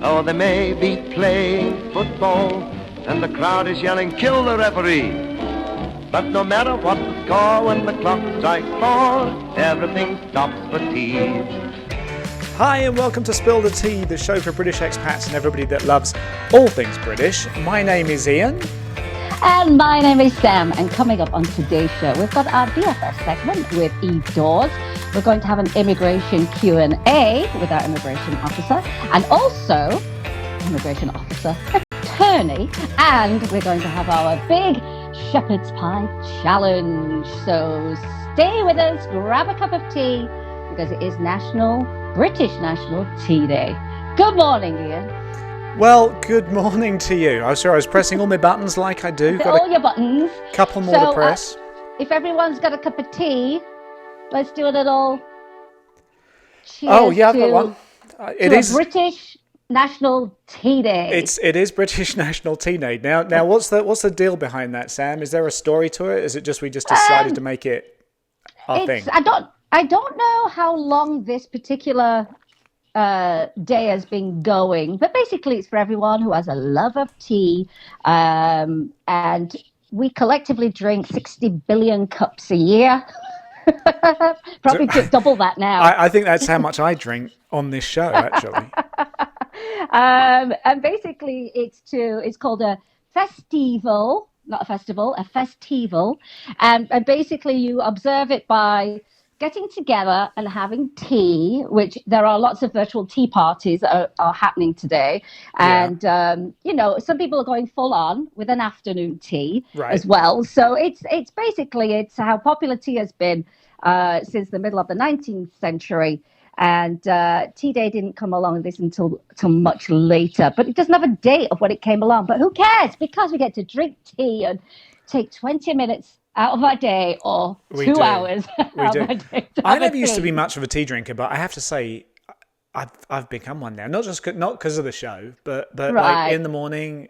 or they may be playing football, and the crowd is yelling, kill the referee. But no matter what the score, when the clock strikes 4, everything stops for tea. Hi and welcome to Spill the Tea, the show for British expats and everybody that loves all things British. My name is Ian. And my name is Sam, and coming up on today's show, we've got our BFF segment with Eve Dawes. We're going to have an immigration Q&A with our immigration officer, and also immigration officer attorney, and we're going to have our big shepherd's pie challenge. So stay with us, grab a cup of tea, because it is British National Tea Day. Good morning, Ian. Well, good morning to you. I was pressing all my buttons like I do. Got all your buttons. Couple more to press. If everyone's got a cup of tea, let's do a little cheers. Oh yeah, I've got one. It is British National Tea Day. It is British National Tea Day. Now, what's the deal behind that, Sam? Is there a story to it? Is it just we just decided to make it our thing? I don't know how long this particular day has been going, but basically it's for everyone who has a love of tea, and we collectively drink 60 billion cups a year. Probably double that now. I think that's how much I drink on this show, actually. And basically it's called a festival, not a festival, a festival, and basically you observe it by getting together and having tea, which there are lots of virtual tea parties that are happening today. And, some people are going full on with an afternoon tea as well. So it's how popular tea has been since the middle of the 19th century. And Tea Day didn't come along this until much later. But it doesn't have a date of when it came along. But who cares? Because we get to drink tea and take 20 minutes out of our day, or 2 hours. We do. I never used to be much of a tea drinker, but I have to say, I've become one now. Not because of the show, but like in the morning,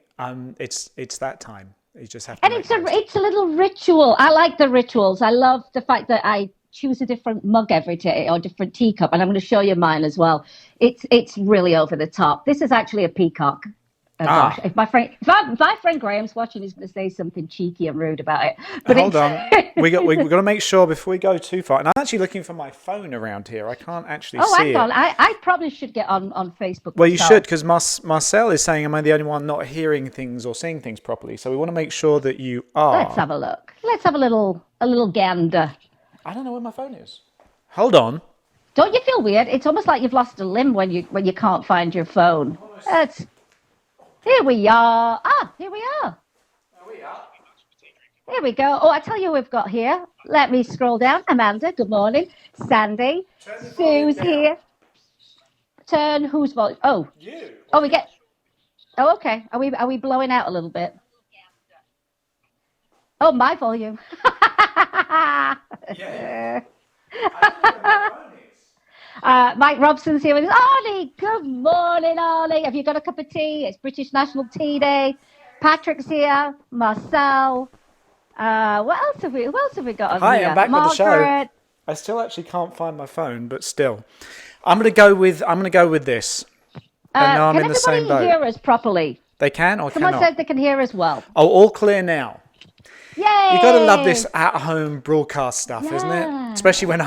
it's that time. You just have to. And it's a little ritual. I like the rituals. I love the fact that I choose a different mug every day or a different teacup, and I'm going to show you mine as well. It's really over the top. This is actually a peacock. Gosh, if my friend Graham's watching, he's going to say something cheeky and rude about it. But hold on, we got to make sure before we go too far. And I'm actually looking for my phone around here. I can't actually see it. I probably should get on Facebook. Well, you should, because Marcel is saying, "Am I the only one not hearing things or seeing things properly?" So we want to make sure that you are. Let's have a look. Let's have a little gander. I don't know where my phone is. Hold on. Don't you feel weird? It's almost like you've lost a limb when you can't find your phone. Here we are. Here we are. Here we go. Oh, I tell you who we've got here. Let me scroll down. Amanda, good morning. Sandy. Sue's here. Turn whose volume? Oh. You. Oh, we get. Oh, okay. Are we blowing out a little bit? Oh, my volume. Yeah. Mike Robson's here with us. Ollie, good morning, Ollie. Have you got a cup of tea? It's British National Tea Day. Patrick's here. Marcel. Who else have we got on Hi, here? I'm back with the show. I still actually can't find my phone, but still, I'm going to go with this. And now I'm in the same boat. Can everybody hear us properly? They can or Someone cannot? said they can hear us well. Oh, all clear now. Yay! You got to love this at-home broadcast stuff, isn't it? Especially when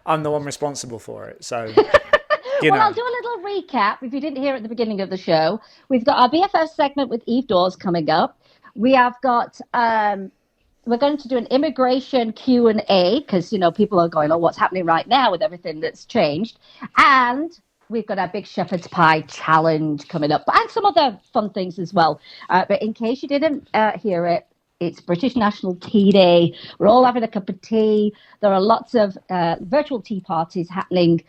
I'm the one responsible for it. So, I'll do a little recap. If you didn't hear at the beginning of the show, we've got our BFF segment with Eve Dawes coming up. We have got. We're going to do an immigration Q&A because people are going, "Oh, what's happening right now with everything that's changed?" And we've got our big shepherd's pie challenge coming up, and some other fun things as well. But in case you didn't hear it. It's British National Tea Day. We're all having a cup of tea. There are lots of virtual tea parties happening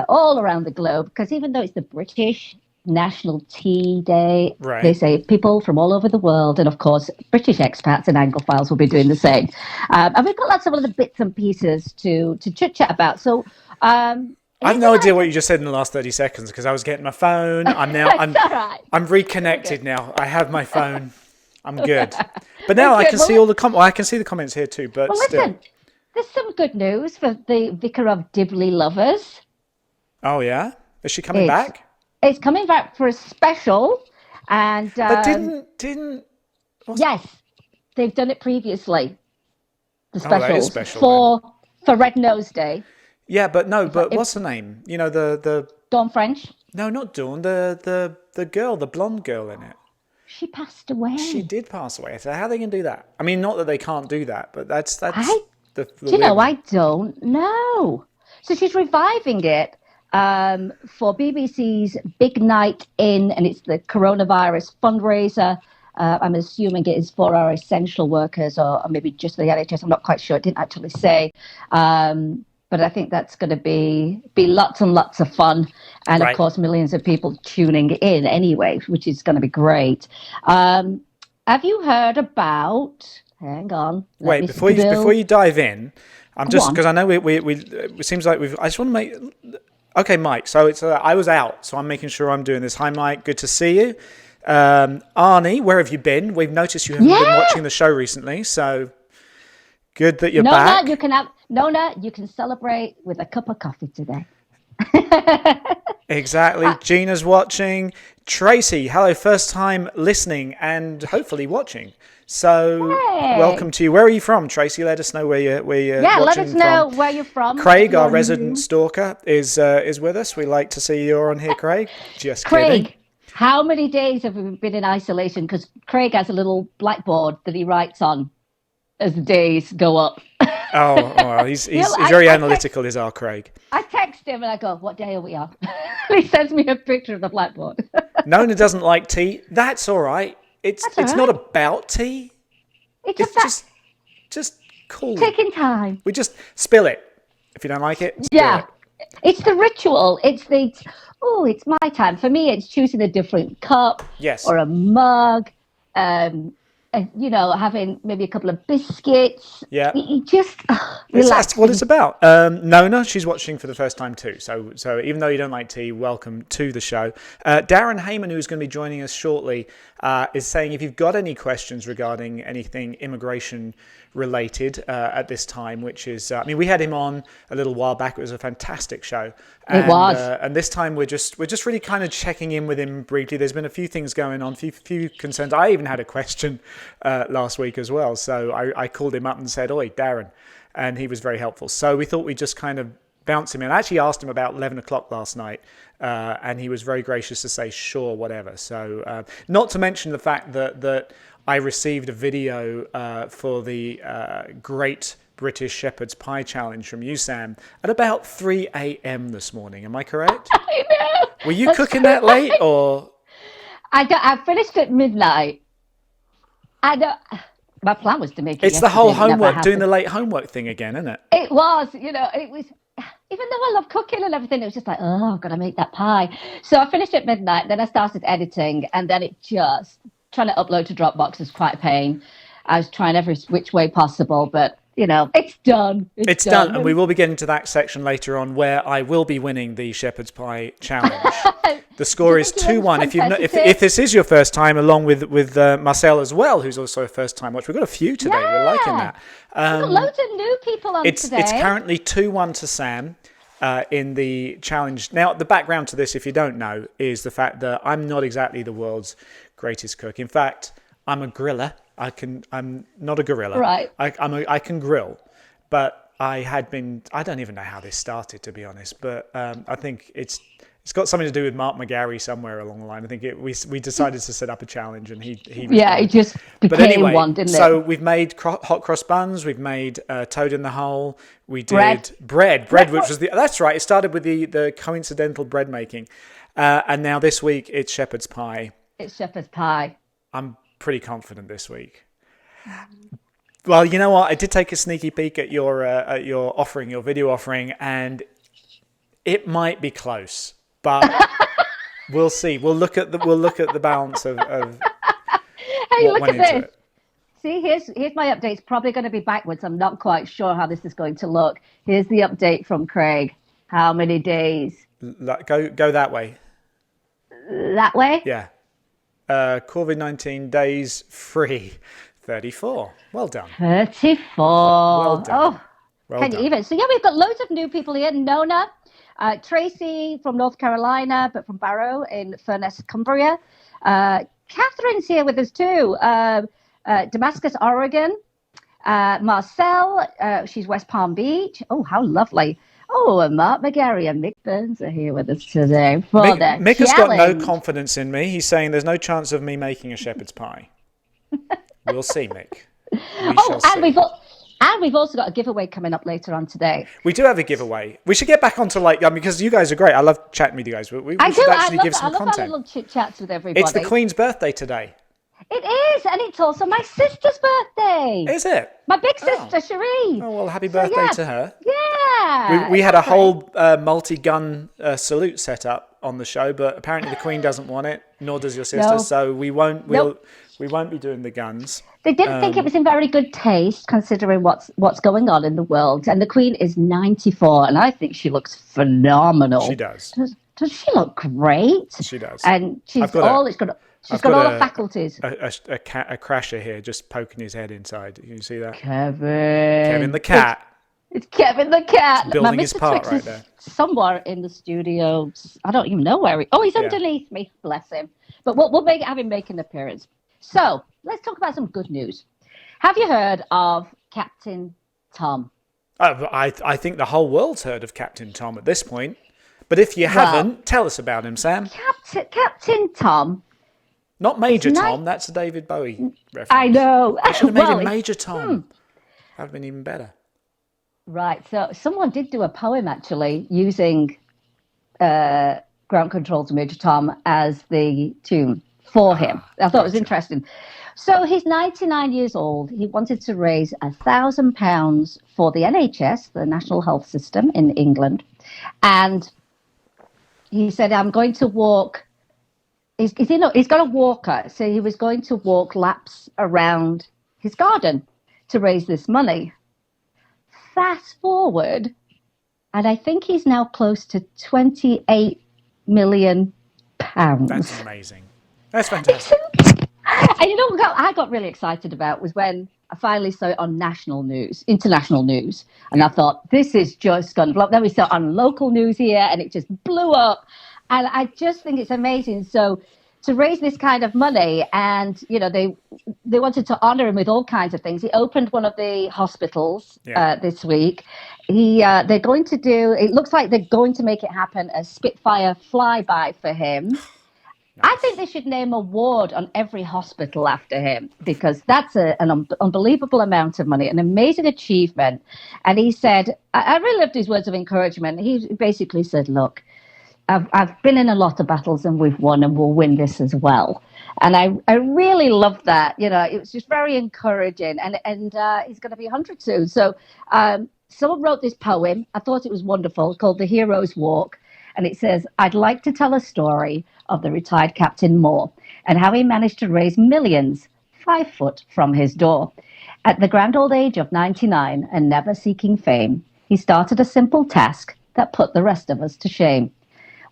all around the globe because even though it's the British National Tea Day, they say people from all over the world, and of course, British expats and Anglophiles will be doing the same. And we've got lots of other bits and pieces to chit-chat about. So I have no idea what you just said in the last 30 seconds because I was getting my phone. I'm reconnected now. I have my phone. I'm good. But now I can see all the comments. Well, I can see the comments here too, but listen, there's some good news for the Vicar of Dibley lovers. Oh, yeah? Is she coming back? It's coming back for a special, and But didn't. yes, they've done it previously. The Oh, that is specials special then. for Red Nose Day. Yeah, but no, It's like but what's the name? You know, the Dawn French. no, not Dawn, the girl, the blonde girl in it. She passed away. She did pass away. So how are they going to do that? I mean, not that they can't do that, but that's the Do you weird know? one. I don't know. So she's reviving it for BBC's Big Night In, and it's the coronavirus fundraiser. I'm assuming it is for our essential workers or maybe just the NHS. I'm not quite sure. It didn't actually say. But I think that's going to be lots and lots of fun. And of Right. course, millions of people tuning in anyway, which is going to be great. Have you heard about, hang on. Wait, before you dive in, I'm just, on. because I know we it seems like I just want to make, okay, Mike, so it's, I was out, so I'm making sure I'm doing this. Hi, Mike, good to see you. Arnie, where have you been? We've noticed you haven't been watching the show recently, so good that you're back. Nona, you can celebrate with a cup of coffee today. Exactly. Gina's watching. Tracy, hello, first time listening and hopefully watching. So welcome to you. Where are you from, Tracy? Let us know where you're watching let us know from. where you're from. Craig, our resident stalker, is with us. We like to see you on here, Craig. Just Craig, kidding. how many days have we been in isolation? Because Craig has a little blackboard that he writes on as the days go up. Oh, well, he's very analytical, is our Craig. I text him and I go, "What day are we on?" He sends me a picture of the blackboard. Nona doesn't like tea. That's all right. It's all not right. about tea. It's Just cool. taking time. We just spill it. If you don't like it, spill Yeah, it. it's the ritual. It's my time. For me, it's choosing a different cup Yes. or a mug. Having maybe a couple of biscuits. Yeah. You just That's relax. what it's about. Nona, she's watching for the first time too. So even though you don't like tea, welcome to the show. Darren Heyman, who's going to be joining us shortly, is saying if you've got any questions regarding anything immigration related at this time, which is, we had him on a little while back. It was a fantastic show. It was. And this time we're just really kind of checking in with him briefly. There's been a few things going on, few concerns. I even had a question last week as well. So I called him up and said, "Oi, Darren," and he was very helpful. So we thought we'd just kind of bounce him in. I actually asked him about 11 o'clock last night, and he was very gracious to say, "Sure, whatever." So not to mention the fact that I received a video for the Great British Shepherd's Pie Challenge from you, Sam, at about 3 a.m. this morning. Am I correct? I know. Were you cooking that late, or? I finished at midnight. My plan was to make it. It's the whole yesterday, homework, doing the late homework thing again, isn't it? It was, it was, even though I love cooking and everything, it was just like, oh, I've got to make that pie. So I finished at midnight, then I started editing, and then trying to upload to Dropbox was quite a pain. I was trying every which way possible, but, it's done. It's done, and we will be getting to that section later on where I will be winning the Shepherd's Pie Challenge. The score is 2-1. If this is your first time, along with Marcel as well, who's also a first time watch. We've got a few today. We're liking that. We've got loads of new people on today. It's currently 2-1 to Sam in the challenge. Now, the background to this, if you don't know, is the fact that I'm not exactly the world's greatest cook. In fact, I'm a griller. I'm not a gorilla. Right. I can grill, but I don't even know how this started, to be honest, but I think it's got something to do with Mark McGarry somewhere along the line. I think we decided to set up a challenge, and he it just became one, didn't it? So we've made hot cross buns, we've made toad in the hole, we did bread, which was that's right. It started with the coincidental bread making, and now this week it's shepherd's pie. It's shepherd's pie. I'm pretty confident this week. Well, you know what? I did take a sneaky peek at your offering, your video offering, and it might be close, but we'll see. We'll look at the balance of hey, what look went at into this. it. See, here's my update. It's probably going to be backwards. I'm not quite sure how this is going to look. Here's the update from Craig. How many days? Go that way. That way? Yeah. COVID-19 days free. 34. Well done. 34. Well done. Oh, well can done. you even? So yeah, we've got loads of new people here. Nona, Tracy from North Carolina, but from Barrow in Furness, Cumbria. Catherine's here with us too. Damascus, Oregon. Marcel, she's West Palm Beach. Oh, how lovely. Oh, and Mark McGarry and Mick Burns are here with us today for Mick has got no confidence in me. He's saying there's no chance of me making a shepherd's pie. We'll see, Mick. We've also got a giveaway coming up later on today. We do have a giveaway. We should get back onto because you guys are great. I love chatting with you guys. We should actually give some content. I love our little chit chats with everybody. It's the Queen's birthday today. It is, and it's also my sister's birthday. Is it? My big sister, Cherie. Oh, well, happy birthday to her. Yeah. We had a whole multi-gun salute set up on the show, but apparently the Queen doesn't want it, nor does your sister, No. so we won't be doing the guns. They didn't think it was in very good taste, considering what's going on in the world. And the Queen is 94, and I think she looks phenomenal. She does. Does she look great? She does. And she's got all the faculties. A crasher here just poking his head inside. You can see that? Kevin the cat. It's Kevin the cat. He's building his part right there. Somewhere in the studio. I don't even know where he's underneath me. Bless him. But we'll have him make an appearance. So let's talk about some good news. Have you heard of Captain Tom? I think the whole world's heard of Captain Tom at this point. But if you haven't, tell us about him, Sam. Captain Tom. Not Major Tom, that's a David Bowie reference. I know. They should have made him Major Tom. That would have been even better. Right, so someone did do a poem, actually, using Ground Control to Major Tom as the tune for him. I thought it was interesting. So he's 99 years old. He wanted to raise £1,000 for the NHS, the National Health System in England. And he said, I'm going to walk... He's got a walker, so he was going to walk laps around his garden to raise this money. Fast forward, and I think he's now close to £28 million. That's amazing. That's fantastic. And you know what I got really excited about was when I finally saw it on international news, and I thought, this is just going to blow up. Then we saw it on local news here, and it just blew up. And I just think it's amazing. So to raise this kind of money, and they wanted to honour him with all kinds of things. He opened one of the hospitals this week. They're going to do. It looks like they're going to make it happen a Spitfire flyby for him. Nice. I think they should name a ward on every hospital after him, because that's an unbelievable amount of money, an amazing achievement. And he said, I really loved his words of encouragement. He basically said, look, I've been in a lot of battles and we've won, and we'll win this as well. And I really loved that. It was just very encouraging. And he's going to be 100 soon. So someone wrote this poem. I thought it was wonderful, called The Hero's Walk. And it says, I'd like to tell a story of the retired Captain Moore and how he managed to raise millions 5 foot from his door. At the grand old age of 99 and never seeking fame, he started a simple task that put the rest of us to shame.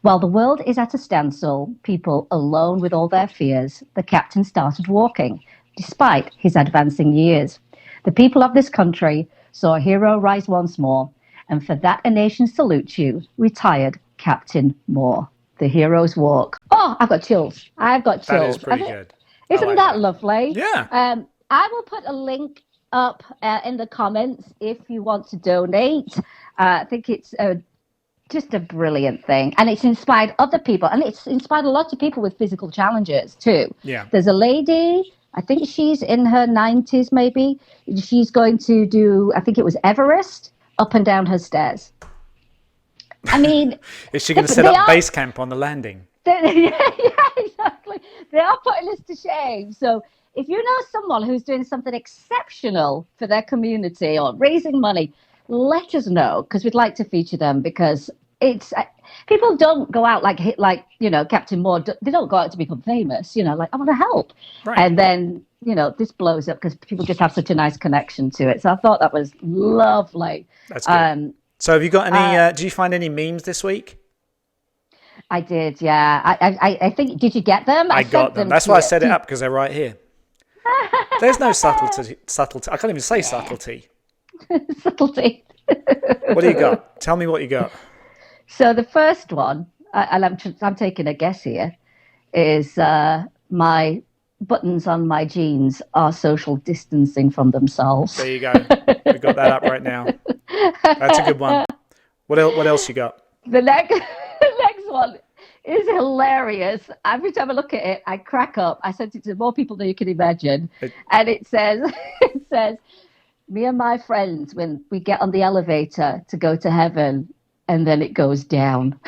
While the world is at a standstill, people alone with all their fears, the captain started walking, despite his advancing years. The people of this country saw a hero rise once more, and for that a nation salutes you, retired Captain Moore. The Hero's Walk. Oh, I've got chills. That is pretty good. Isn't that lovely? Yeah. I will put a link up in the comments if you want to donate. I think it's just a brilliant thing, and it's inspired other people, and it's inspired a lot of people with physical challenges too. Yeah. There's a lady, I think she's in her 90s maybe. She's going to do, I think it was Everest, up and down her stairs. I mean, is she going to set up base camp on the landing? Yeah, exactly. They are putting us to shame. So if you know someone who's doing something exceptional for their community or raising money, let us know, because we'd like to feature them, because it's people don't go out like Captain Moore. They don't go out to become famous, like I want to help. Right. And then, this blows up because people just have such a nice connection to it. So I thought that was lovely. That's good. So have you got any, did you find any memes this week? I did, yeah. I think, did you get them? I got them. That's why I set it up, because they're right here. There's no subtlety. I can't even say subtlety. Subtlety. What do you got? Tell me what you got. So the first one, and I'm taking a guess here, is my buttons on my jeans are social distancing from themselves. There you go. We got that up right now. That's a good one. What else you got? The next one is hilarious. Every time I look at it, I crack up. I sent it to more people than you can imagine, and it says, "Me and my friends when we get on the elevator to go to heaven, and then it goes down."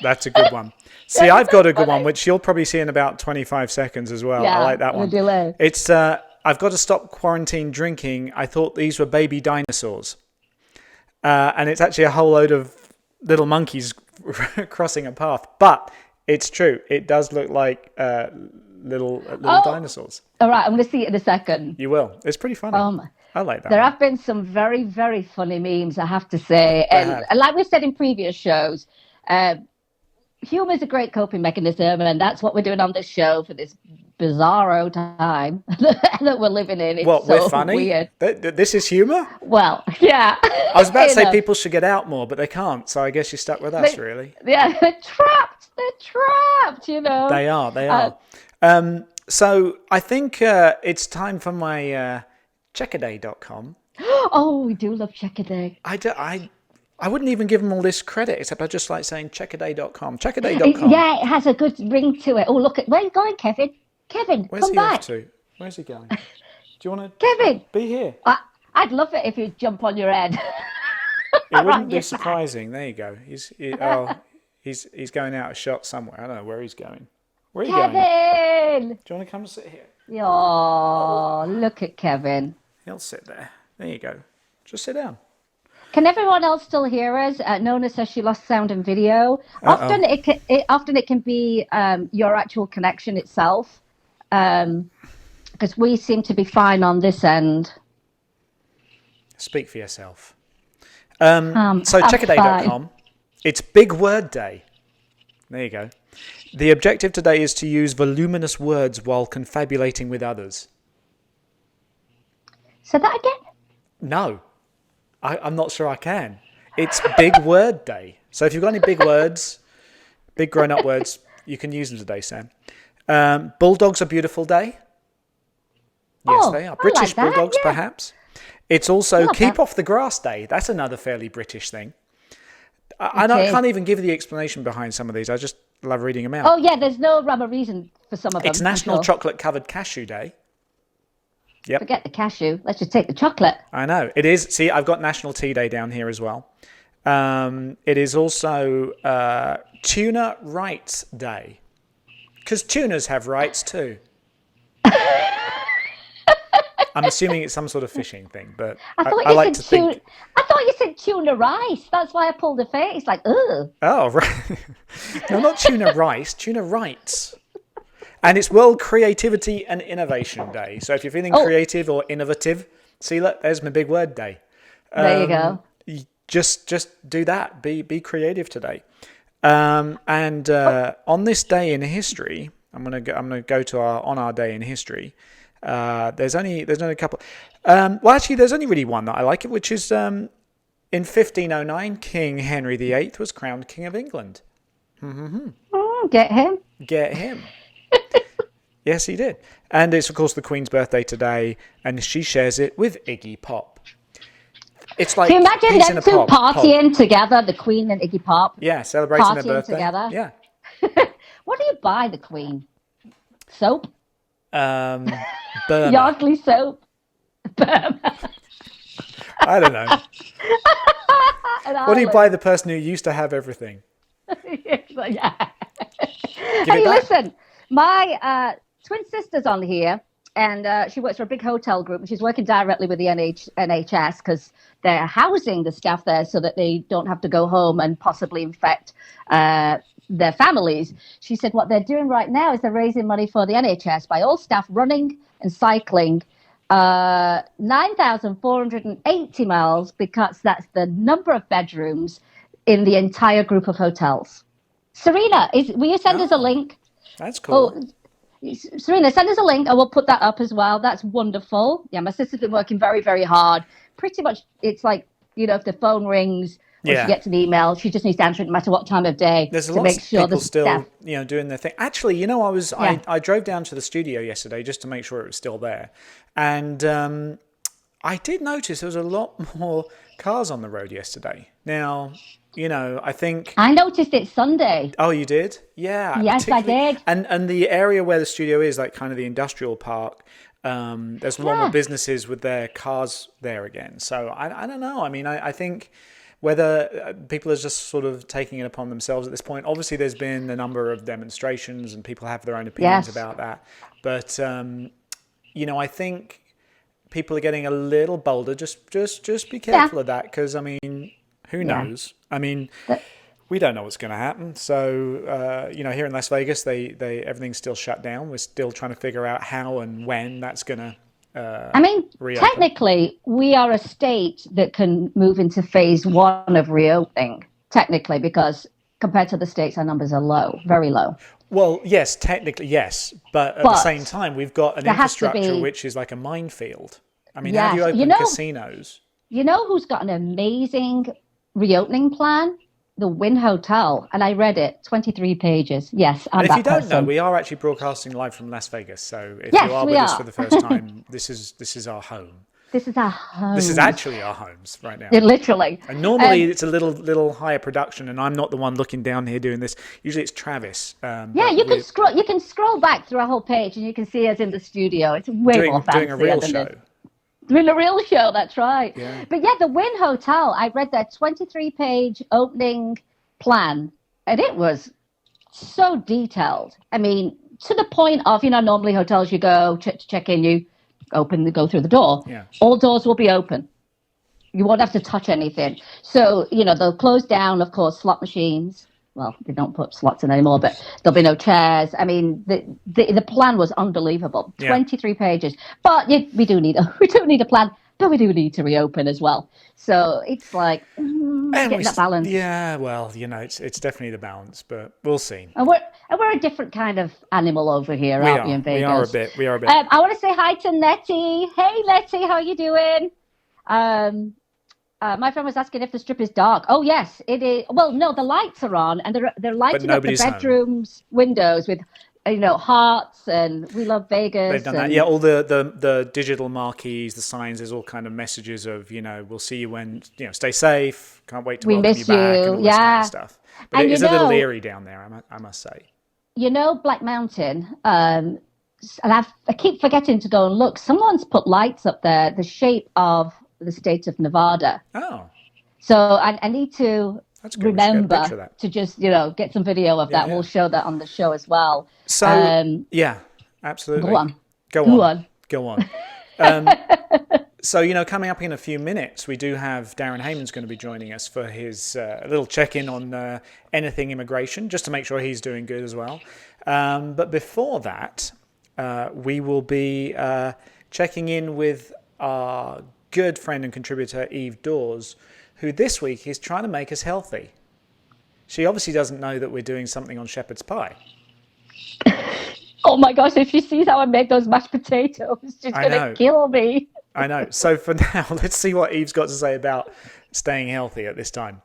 That's a good one. See, I've got a good one, which you'll probably see in about 25 seconds as well. Yeah, I like that one. Delay. It's I've got to stop quarantine drinking. I thought these were baby dinosaurs. And it's actually a whole load of little monkeys crossing a path. But it's true. It does look like little dinosaurs. All right, I'm going to see it in a second. You will. It's pretty funny. I like that. There have been some very, very funny memes, I have to say. And like we said in previous shows, humor is a great coping mechanism, and that's what we're doing on this show for this bizarro time that we're living in. It's we're funny? Weird. This is humor? Well, yeah. I was about to say people should get out more, but they can't. So I guess you're stuck with us, really. Yeah, they're trapped. You know. They are. So I think it's time for my checkaday.com. Oh, we do love Checkaday. I wouldn't even give them all this credit, except I just like saying checkaday.com. Checkaday.com. Yeah, it has a good ring to it. Oh, look, where are you going, Kevin? Kevin, Where's come he back. off to? Where's he going? Do you want to Kevin, be here? I'd love it if you jump on your head. It wouldn't be surprising. There you go. He's going out a shot somewhere. I don't know where he's going. Where are you going? Kevin! Do you want to come and sit here? Oh, look at Kevin. He'll sit there. There you go. Just sit down. Can everyone else still hear us? Nona says she lost sound and video. Often it can be your actual connection itself, because we seem to be fine on this end. Speak for yourself. So checkaday.com. It's Big Word Day. There you go. The objective today is to use voluminous words while confabulating with others. Say that again? No. I'm not sure I can. It's Big Word Day. So if you've got any big words, big grown-up words, you can use them today, Sam. Bulldogs are beautiful day. Yes, they are. British like Bulldogs, yeah. Perhaps. It's also Keep Off the Grass Day. That's another fairly British thing. I can't even give you the explanation behind some of these. I just love reading them out. Oh, yeah, there's no rhyme or reason for some of them. It's National Chocolate-Covered Cashew Day. Yep. Forget the cashew. Let's just take the chocolate. I know. It is. See, I've got National Tea Day down here as well. It is also Tuna Rights Day. Because tunas have rights too. I'm assuming it's some sort of fishing thing, but I like to think... I thought you said tuna rice. That's why I pulled a face. Like, ugh. Oh, right. No, not tuna rice. Tuna rights. And it's World Creativity and Innovation Day. So if you're feeling creative or innovative, see, look, there's my big word day. There you go. Just do that. Be creative today. On this day in history, I'm gonna go to our day in history. There's only a couple. Actually, there's only really one that I like, which is in 1509, King Henry VIII was crowned King of England. Get him. Get him. Yes, he did. And it's, of course, the Queen's birthday today, and she shares it with Iggy Pop. It's like, can you imagine them two partying together, the Queen and Iggy Pop? Yeah, celebrating their birthday. Together. Yeah. What do you buy the Queen? Soap? Burma. Yardley soap? Burma. I don't know. What do you buy the person who used to have everything? Yeah. Hey, listen, my twin sister's on here, and she works for a big hotel group, and she's working directly with the NHS because they're housing the staff there so that they don't have to go home and possibly infect their families. She said what they're doing right now is they're raising money for the NHS by all staff running and cycling 9,480 miles, because that's the number of bedrooms in the entire group of hotels. Serena, will you send us a link? That's cool. Oh, Serena, send us a link and we'll put that up as well. That's wonderful. Yeah, my sister's been working very, very hard. Pretty much, it's like, if the phone rings, or she gets an email, she just needs to answer it no matter what time of day. There's a to lot make of sure people the still, staff. doing their thing. Actually, I drove down to the studio yesterday just to make sure it was still there, and I did notice there was a lot more cars on the road yesterday. Now, I think I noticed it Sunday. Oh, you did? Yeah. Yes, I did. And the area where the studio is, like kind of the industrial park, there's a lot more businesses with their cars there again. So I don't know. I mean, I think whether people are just sort of taking it upon themselves at this point. Obviously, there's been a number of demonstrations and people have their own opinions about that. But, I think people are getting a little bolder. Just be careful of that because, I mean, who knows? I mean, we don't know what's going to happen. So, here in Las Vegas, they everything's still shut down. We're still trying to figure out how and when that's going to reopen. Technically, we are a state that can move into phase 1 of reopening, technically, because compared to the states, our numbers are low, very low. Well, yes, technically, yes. But at the same time, we've got an infrastructure which is like a minefield. I mean, how do you open casinos? You know who's got an amazing reopening plan? The Wynn Hotel. And I read it, 23 pages. Yes, I'm that person. And if you don't know, we are actually broadcasting live from Las Vegas. So if you are with us for the first time, this is our home. This is our home. This is actually our homes right now. Literally. And normally it's a little higher production, and I'm not the one looking down here doing this. Usually it's Travis. You can scroll back through our whole page, and you can see us in the studio. It's way more fancy. Doing a real show. Doing a real show, that's right. Yeah. But the Wynn Hotel, I read their 23-page opening plan, and it was so detailed. I mean, to the point of, normally hotels you go to check in, you go through the door. Yeah. All doors will be open. You won't have to touch anything. So, they'll close down, of course, slot machines. Well, they don't put slots in anymore, but there'll be no chairs. I mean, the plan was unbelievable. 23 pages. But we do need a plan, but we do need to reopen as well. So it's like getting that balance. Yeah, well, it's definitely the balance, but we'll see. And we're a different kind of animal over here, aren't we, in Vegas? We are a bit. I want to say hi to Nettie. Hey, Nettie, how are you doing? My friend was asking if the strip is dark. Oh, yes, it is. Well, no, the lights are on, and they're lighting up the bedrooms' windows with, hearts, and we love Vegas. They've done that. Yeah, all the digital marquees, the signs, there's all kind of messages of, we'll see you when, stay safe, can't wait to welcome you back, and all this kind of stuff. But it is a little eerie down there, I must say. Black Mountain, and I keep forgetting to go and look. Someone's put lights up there, the shape of the state of Nevada. Oh. So I need to remember to just, get some video of that. Yeah. We'll show that on the show as well. So, absolutely. Go on. So, coming up in a few minutes, we do have Darren Hayman's going to be joining us for his little check-in on anything immigration, just to make sure he's doing good as well. But before that, we will be checking in with our good friend and contributor, Eve Dawes, who this week is trying to make us healthy. She obviously doesn't know that we're doing something on shepherd's pie. Oh my gosh, if she sees how I make those mashed potatoes, she's going to kill me. I know. So for now, let's see what Eve's got to say about staying healthy at this time.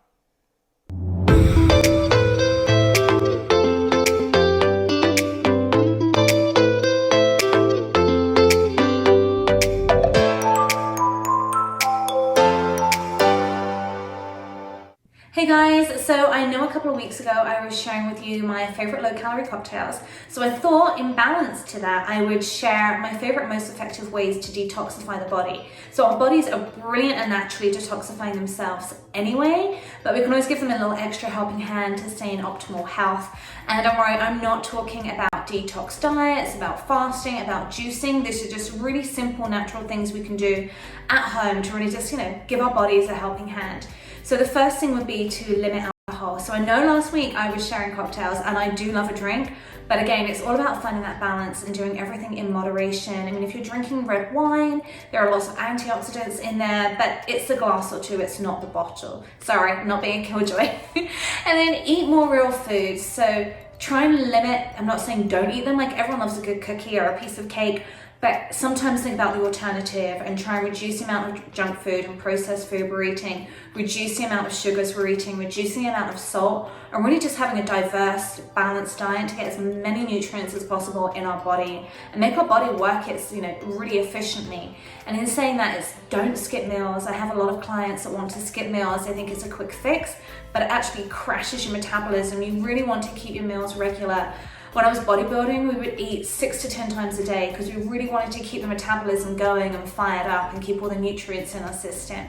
Hey guys, so I know a couple of weeks ago I was sharing with you my favorite low-calorie cocktails, so I thought in balance to that I would share my favorite most effective ways to detoxify the body. So our bodies are brilliant and naturally detoxifying themselves anyway, but we can always give them a little extra helping hand to stay in optimal health. And don't worry, I'm not talking about detox diets, about fasting, about juicing. These are just really simple natural things we can do at home to really just, give our bodies a helping hand. So the first thing would be to limit alcohol. So I know last week I was sharing cocktails and I do love a drink, but again, it's all about finding that balance and doing everything in moderation. I mean, if you're drinking red wine, there are lots of antioxidants in there, but it's a glass or two, it's not the bottle. Sorry, not being a killjoy. And then eat more real foods. So try and limit, I'm not saying don't eat them, like everyone loves a good cookie or a piece of cake, But sometimes think about the alternative and try and reduce the amount of junk food and processed food we're eating, reduce the amount of sugars we're eating, reduce the amount of salt, and really just having a diverse, balanced diet to get as many nutrients as possible in our body and make our body work its, really efficiently. And in saying that, it's don't skip meals. I have a lot of clients that want to skip meals. They think it's a quick fix, but it actually crashes your metabolism. You really want to keep your meals regular. When I was bodybuilding, we would eat 6 to 10 times a day because we really wanted to keep the metabolism going and fired up and keep all the nutrients in our system.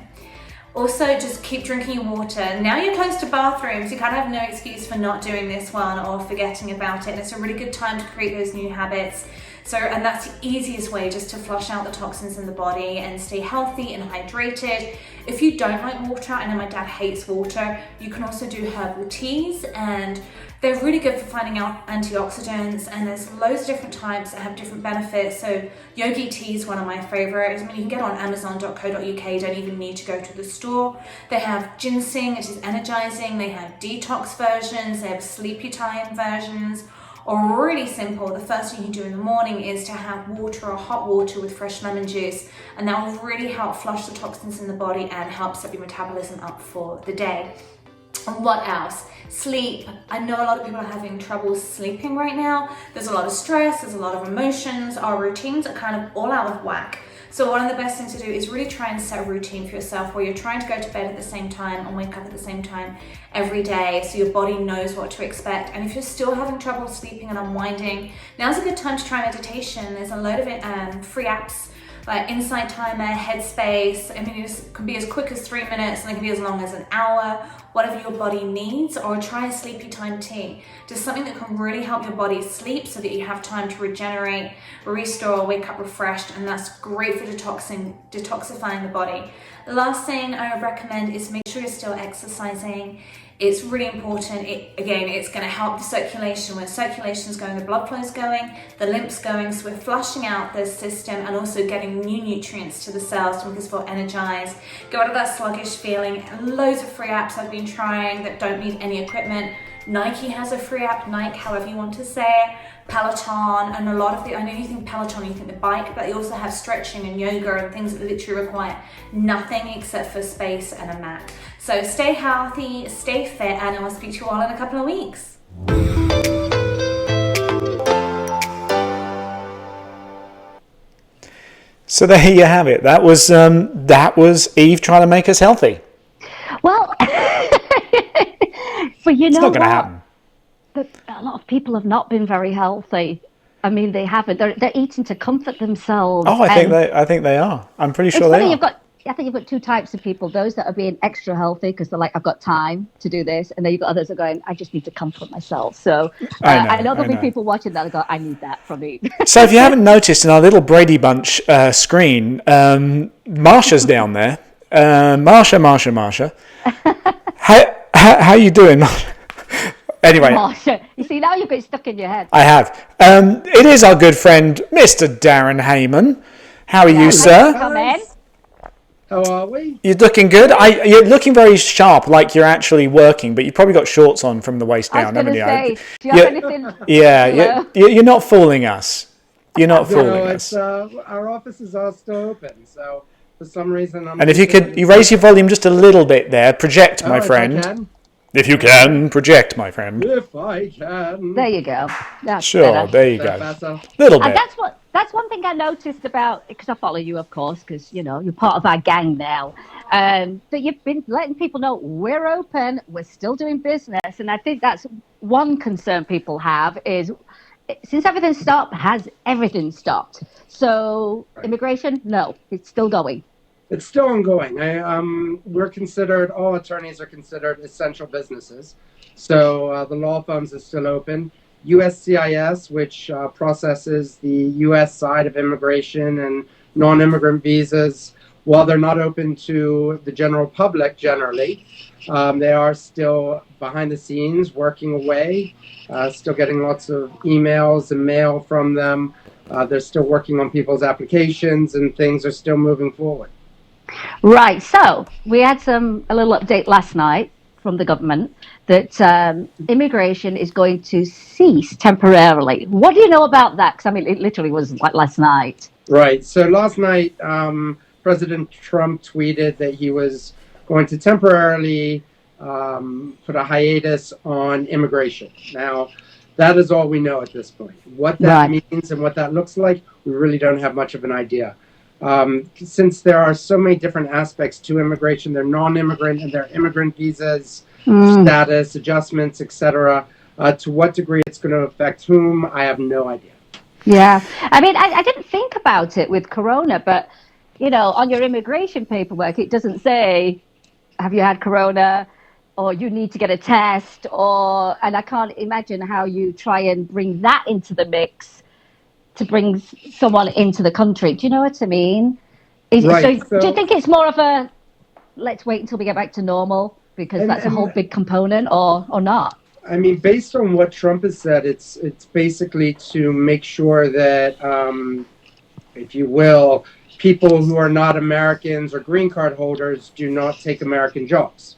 Also, just keep drinking your water. Now you're close to bathrooms, you kind of have no excuse for not doing this one or forgetting about it. And it's a really good time to create those new habits. And that's the easiest way just to flush out the toxins in the body and stay healthy and hydrated. If you don't like water, I know my dad hates water, you can also do herbal teas, and they're really good for finding out antioxidants, and there's loads of different types that have different benefits. So yogi tea is one of my favorites. You can get on amazon.co.uk, you don't even need to go to the store. They have ginseng, which is energizing. They have detox versions, they have sleepy time versions. Or really simple, the first thing you do in the morning is to have water or hot water with fresh lemon juice, and that will really help flush the toxins in the body and help set your metabolism up for the day. And what else? Sleep. I know a lot of people are having trouble sleeping right now. There's a lot of stress, there's a lot of emotions. Our routines are kind of all out of whack. So one of the best things to do is really try and set a routine for yourself where you're trying to go to bed at the same time and wake up at the same time every day, so your body knows what to expect. And if you're still having trouble sleeping and unwinding, now's a good time to try meditation. There's a load of free apps like Insight Timer, Headspace. It can be as quick as 3 minutes and it can be as long as an hour, whatever your body needs. Or try a sleepy time tea, just something that can really help your body sleep so that you have time to regenerate, restore, wake up refreshed, and that's great for detoxifying the body. The last thing I would recommend is make sure you're still exercising. It's really important. It's going to help the circulation. When circulation's going, the blood flow's going, the lymph's going, so we're flushing out the system and also getting new nutrients to the cells to make us feel energized, get rid of that sluggish feeling. Loads of free apps I've been trying that don't need any equipment. Nike has a free app, Nike, however you want to say it. Peloton, and a lot of I know you think Peloton, you think the bike, but they also have stretching and yoga and things that literally require nothing except for space and a mat. So stay healthy, stay fit, and I will speak to you all in a couple of weeks. So there you have it. That was Eve trying to make us healthy. Well, but it's not going to happen. But a lot of people have not been very healthy. They haven't. They're eating to comfort themselves. Oh, I think they are. I'm pretty sure they are. I think you've got two types of people: those that are being extra healthy because they're like, I've got time to do this, and then you've got others that are going, I just need to comfort myself. So I know there'll be people watching that and go, I need that from me. So if you haven't noticed in our little Brady Bunch screen, Marsha's down there. Marsha. How you doing, Marsha? Anyway, Marsha, you see, now you've got it stuck in your head. I have. It is our good friend, Mr. Darren Heyman. How are you, sir? Come in. How are we? You're looking good. You're looking very sharp, like you're actually working, but you've probably got shorts on from the waist down, haven't you? Do you have anything? Yeah, you're not fooling us. You're not fooling us. Our offices are still open, so for some reason I'm... And if you raise your volume just a little bit there, project, my friend. If you can, project, my friend. If I can. There you go. That's sure, better. there you go. Little bit. And that's one thing I noticed about, because I follow you, of course, because, you're part of our gang now, that you've been letting people know we're open, we're still doing business. And I think that's one concern people have is, since everything stopped, has everything stopped? So immigration, no, it's still going. It's still ongoing. All attorneys are considered essential businesses. So the law firms are still open. USCIS, which processes the U.S. side of immigration and non-immigrant visas, while they're not open to the general public generally, they are still behind the scenes working away, still getting lots of emails and mail from them. They're still working on people's applications, and things are still moving forward. Right. So we had a little update last night from the government that immigration is going to cease temporarily. What do you know about that? Because it literally was like last night. Right. So last night, President Trump tweeted that he was going to temporarily put a hiatus on immigration. Now, that is all we know at this point. What that means and what that looks like, we really don't have much of an idea. Since there are so many different aspects to immigration, they're non-immigrant and they're immigrant visas, status, adjustments, etc. To what degree it's going to affect whom, I have no idea. Yeah. I mean, I didn't think about it with Corona, but, on your immigration paperwork, it doesn't say, have you had Corona? Or you need to get a test, and I can't imagine how you try and bring that into the mix to bring someone into the country. Do you know what I mean? Right. So do you think it's more of a, let's wait until we get back to normal, because that's a whole big component, or not? I mean, based on what Trump has said, it's basically to make sure that, if you will, people who are not Americans or green card holders do not take American jobs.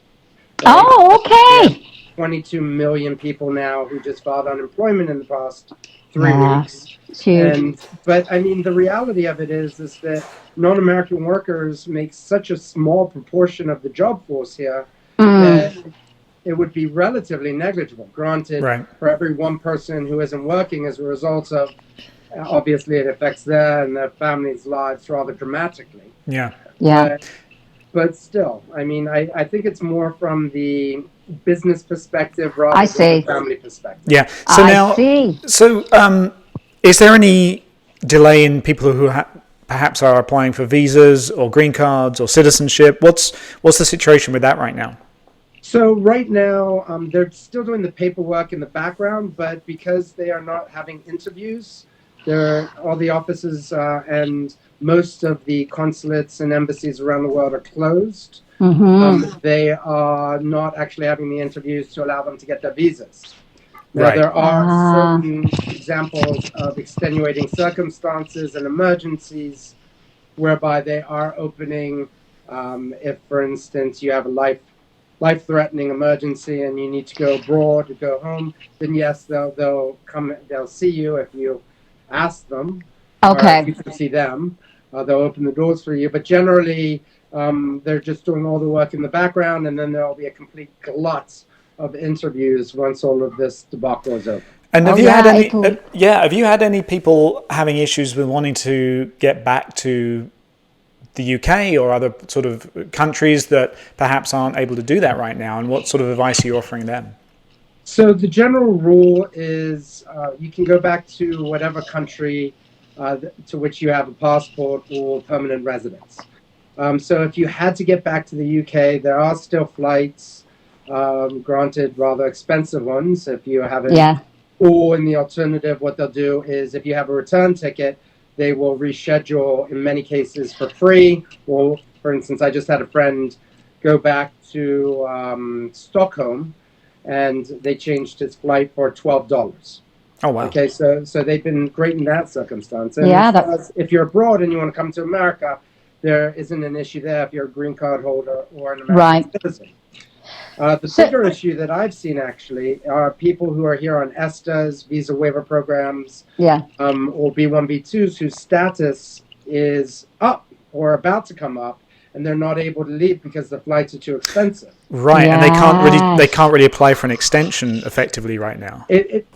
Right? Oh, okay. 22 million people now who just filed unemployment in the past 3 weeks. Huge. But I mean, the reality of it is that non-American workers make such a small proportion of the job force here that it would be relatively negligible. Granted, for every one person who isn't working as a result of, obviously it affects their and their families' lives rather dramatically. Yeah. But still, I mean, I think it's more from the business perspective rather than the family perspective. Yeah. So is there any delay in people who perhaps are applying for visas or green cards or citizenship? What's the situation with that right now? So right now, they're still doing the paperwork in the background, but because they are not having interviews, all the offices and most of the consulates and embassies around the world are closed. They are not actually having the interviews to allow them to get their visas. Now, there are certain examples of extenuating circumstances and emergencies whereby they are opening, if, for instance, you have a life-threatening emergency and you need to go abroad or go home, then yes, they'll see you if you ask them. Okay. Or if you can see them, they'll open the doors for you. But generally, they're just doing all the work in the background, and then there'll be a complete glut of interviews once all of this debacle is over. And have you had any people having issues with wanting to get back to the UK or other sort of countries that perhaps aren't able to do that right now? And what sort of advice are you offering them? So the general rule is you can go back to whatever country to which you have a passport or permanent residence. So if you had to get back to the UK, there are still flights, granted rather expensive ones if you haven't. Or in the alternative, what they'll do is if you have a return ticket, they will reschedule in many cases for free. Or, for instance, I just had a friend go back to Stockholm, and they changed his flight for $12. Oh, wow. Okay, so they've been great in that circumstance. And if you're abroad and you want to come to America, there isn't an issue there if you're a green card holder or an American citizen. The bigger issue that I've seen actually are people who are here on ESTAs, visa waiver programs, or B1, B2s whose status is up or about to come up, and they're not able to leave because the flights are too expensive. Right, and they can't really apply for an extension effectively right now.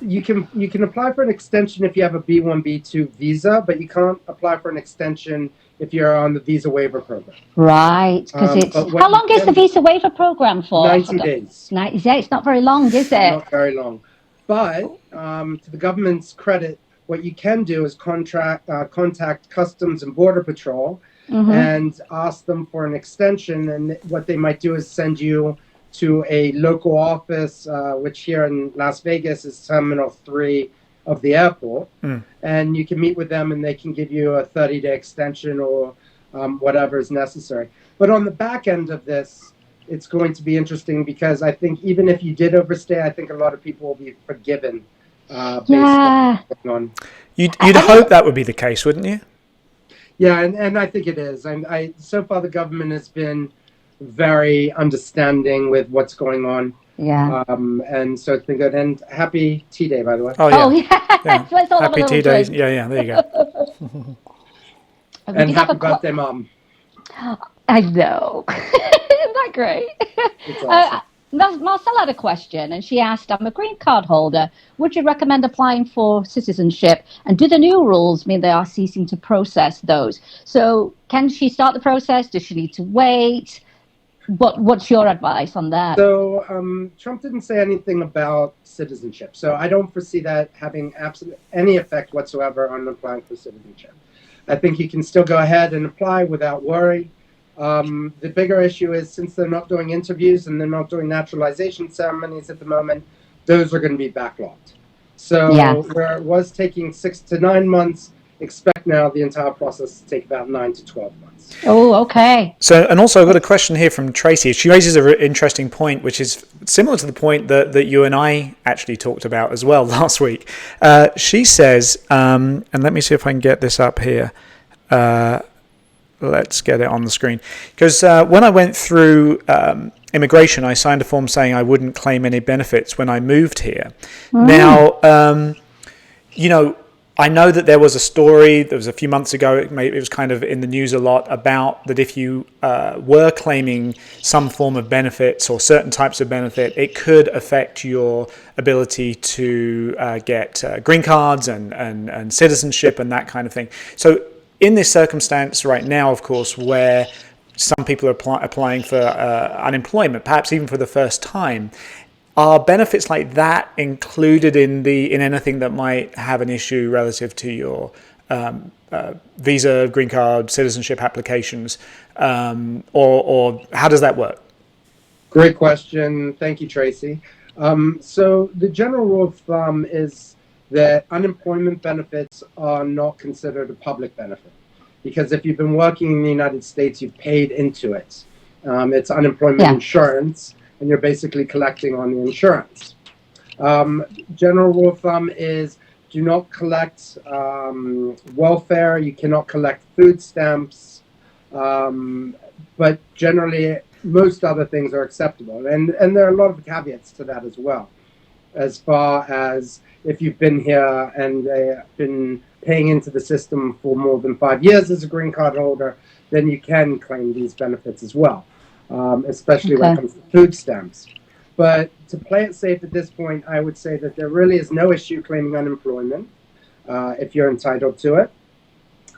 You can apply for an extension if you have a B1, B2 visa, but you can't apply for an extension if you're on the visa waiver program. Right, because how long is the visa waiver program for? 90 days. 90 days, not very long, is it? Not very long. But to the government's credit, what you can do is contact Customs and Border Patrol and ask them for an extension. And what they might do is send you to a local office, which here in Las Vegas is Terminal 3 of the airport. And you can meet with them and they can give you a 30-day extension or whatever is necessary. But on the back end of this, it's going to be interesting because I think even if you did overstay, I think a lot of people will be forgiven based on what's going on. You'd hope that would be the case, wouldn't you? Yeah, and I think it is. So far, the government has been very understanding with what's going on. Yeah. And so it's been good. And happy Tea Day, by the way. Oh, yeah. Let's all Happy have a Tea little Day. drink. Yeah, there you go. And happy birthday, Mom. I know. Isn't that great? It's awesome. Marcel had a question, and she asked, I'm a green card holder. Would you recommend applying for citizenship? And do the new rules mean they are ceasing to process those? So can she start the process? Does she need to wait? What's your advice on that? So Trump didn't say anything about citizenship. So I don't foresee that having any effect whatsoever on applying for citizenship. I think you can still go ahead and apply without worry. The bigger issue is, since they're not doing interviews and they're not doing naturalization ceremonies at the moment, those are going to be backlogged. So where it was taking 6 to 9 months, expect now the entire process to take about 9 to 12 months. Oh, okay. So, and also I've got a question here from Tracy. She raises an interesting point, which is similar to the point that you and I actually talked about as well last week. She says, and let me see if I can get this up here. Let's get it on the screen. Because when I went through immigration, I signed a form saying I wouldn't claim any benefits when I moved here. Now, I know that there was a story, there was a few months ago, it was kind of in the news a lot, about that if you were claiming some form of benefits or certain types of benefit, it could affect your ability to get green cards and citizenship and that kind of thing. So in this circumstance right now, of course, where some people are applying for unemployment, perhaps even for the first time, are benefits like that included in anything that might have an issue relative to your visa, green card, citizenship applications, or how does that work? Great question. Thank you, Tracy. So the general rule of thumb is that unemployment benefits are not considered a public benefit, because if you've been working in the United States, you've paid into it. It's unemployment insurance, and you're basically collecting on the insurance. General rule of thumb is do not collect welfare. You cannot collect food stamps, but generally most other things are acceptable. And there are a lot of caveats to that as well, as far as if you've been here and been paying into the system for more than 5 years as a green card holder, then you can claim these benefits as well. Especially when it comes to food stamps. But to play it safe at this point, I would say that there really is no issue claiming unemployment if you're entitled to it,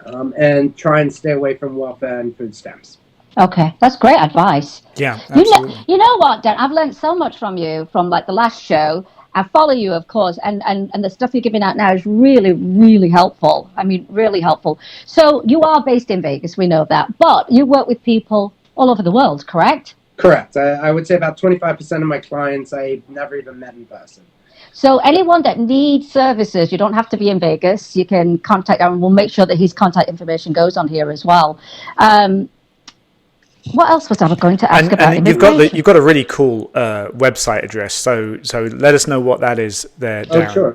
and try and stay away from welfare and food stamps. Okay, that's great advice. Yeah, absolutely. You know what, Dan? I've learned so much from you from like the last show. I follow you, of course, and the stuff you're giving out now is really, really helpful. I mean, really helpful. So you are based in Vegas, we know that, but you work with people all over the world, correct? Correct. I would say about 25% of my clients I've never even met in person. So anyone that needs services, you don't have to be in Vegas. You can contact Aaron. We'll make sure that his contact information goes on here as well. What else was I going to ask about? And you've got a really cool website address. So let us know what that is there, Darren. Oh, sure.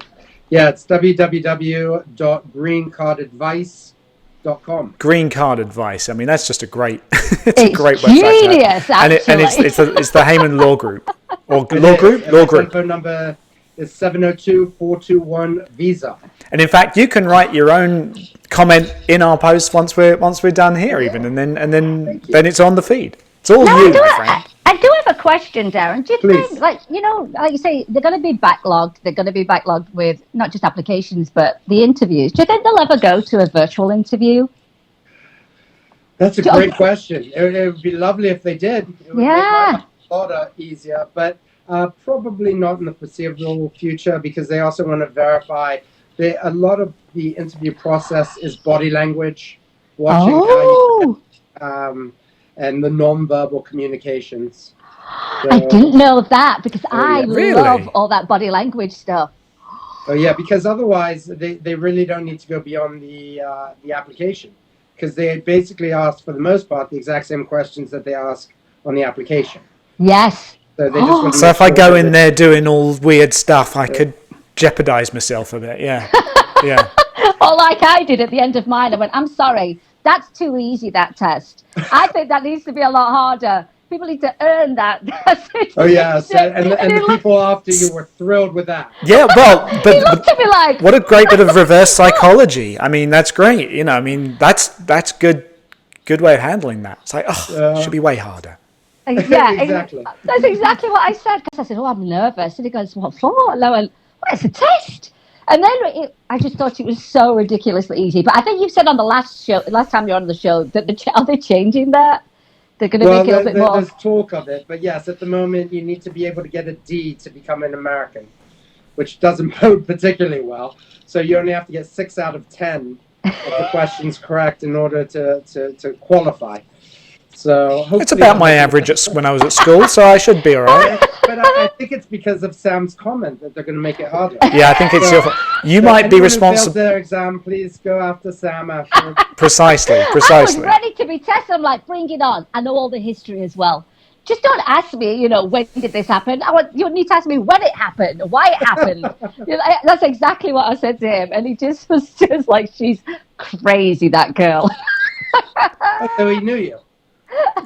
Yeah, it's www.greencardadvice.com. Green Card Advice. I mean, that's just a great, it's a great website. Genius, and it's the Heyman Law Group or Law Group. My phone number is 702-421-VISA. And in fact, you can write your own comment in our post once we're done here, even, and then it's on the feed. It's all you, my friend. I do have a question, Darren. Do you think, like you say, they're going to be backlogged. They're going to be backlogged with not just applications, but the interviews. Do you think they'll ever go to a virtual interview? That's a great question. It would be lovely if they did. It would make my life a lot easier, but probably not in the foreseeable future, because they also want to verify. A lot of the interview process is body language, watching how you and the non-verbal communications. So, I didn't know that, because I love all that body language stuff. Oh yeah, because otherwise they really don't need to go beyond the application, because they basically ask, for the most part, the exact same questions that they ask on the application. Yes. So they just so if I go in there doing all weird stuff, I could jeopardize myself a bit. Yeah. Yeah. Or like I did at the end of mine, I went, I'm sorry, that's too easy, that test. I think that needs to be a lot harder. People need to earn that. Oh yes, and the people after you were thrilled with that. Yeah, well, He looked at me like, what a great bit of reverse psychology. I mean, that's great. You know, I mean, that's good way of handling that. It's like, it should be way harder. Yeah, Exactly. That's exactly what I said. Because I said, I'm nervous. And he goes, what for? And I went, well, it's a test. And then I just thought it was so ridiculously easy. But I think you said on the last time you were on the show, that are they changing that? They're going to make it a bit more. There's talk of it, but yes, at the moment you need to be able to get a D to become an American, which doesn't bode particularly well. So you only have to get 6 out of 10 of the questions correct in order to qualify. So it's about my average when I was at school, so I should be all right. But I think it's because of Sam's comment that they're going to make it harder. Yeah, I think it's your fault. You might be responsible. Their exam, please go after Sam after. Precisely. I was ready to be tested. I'm like, bring it on. I know all the history as well. Just don't ask me, when did this happen? You need to ask me when it happened, why it happened. That's exactly what I said to him. And he just was just like, she's crazy, that girl. So he knew you.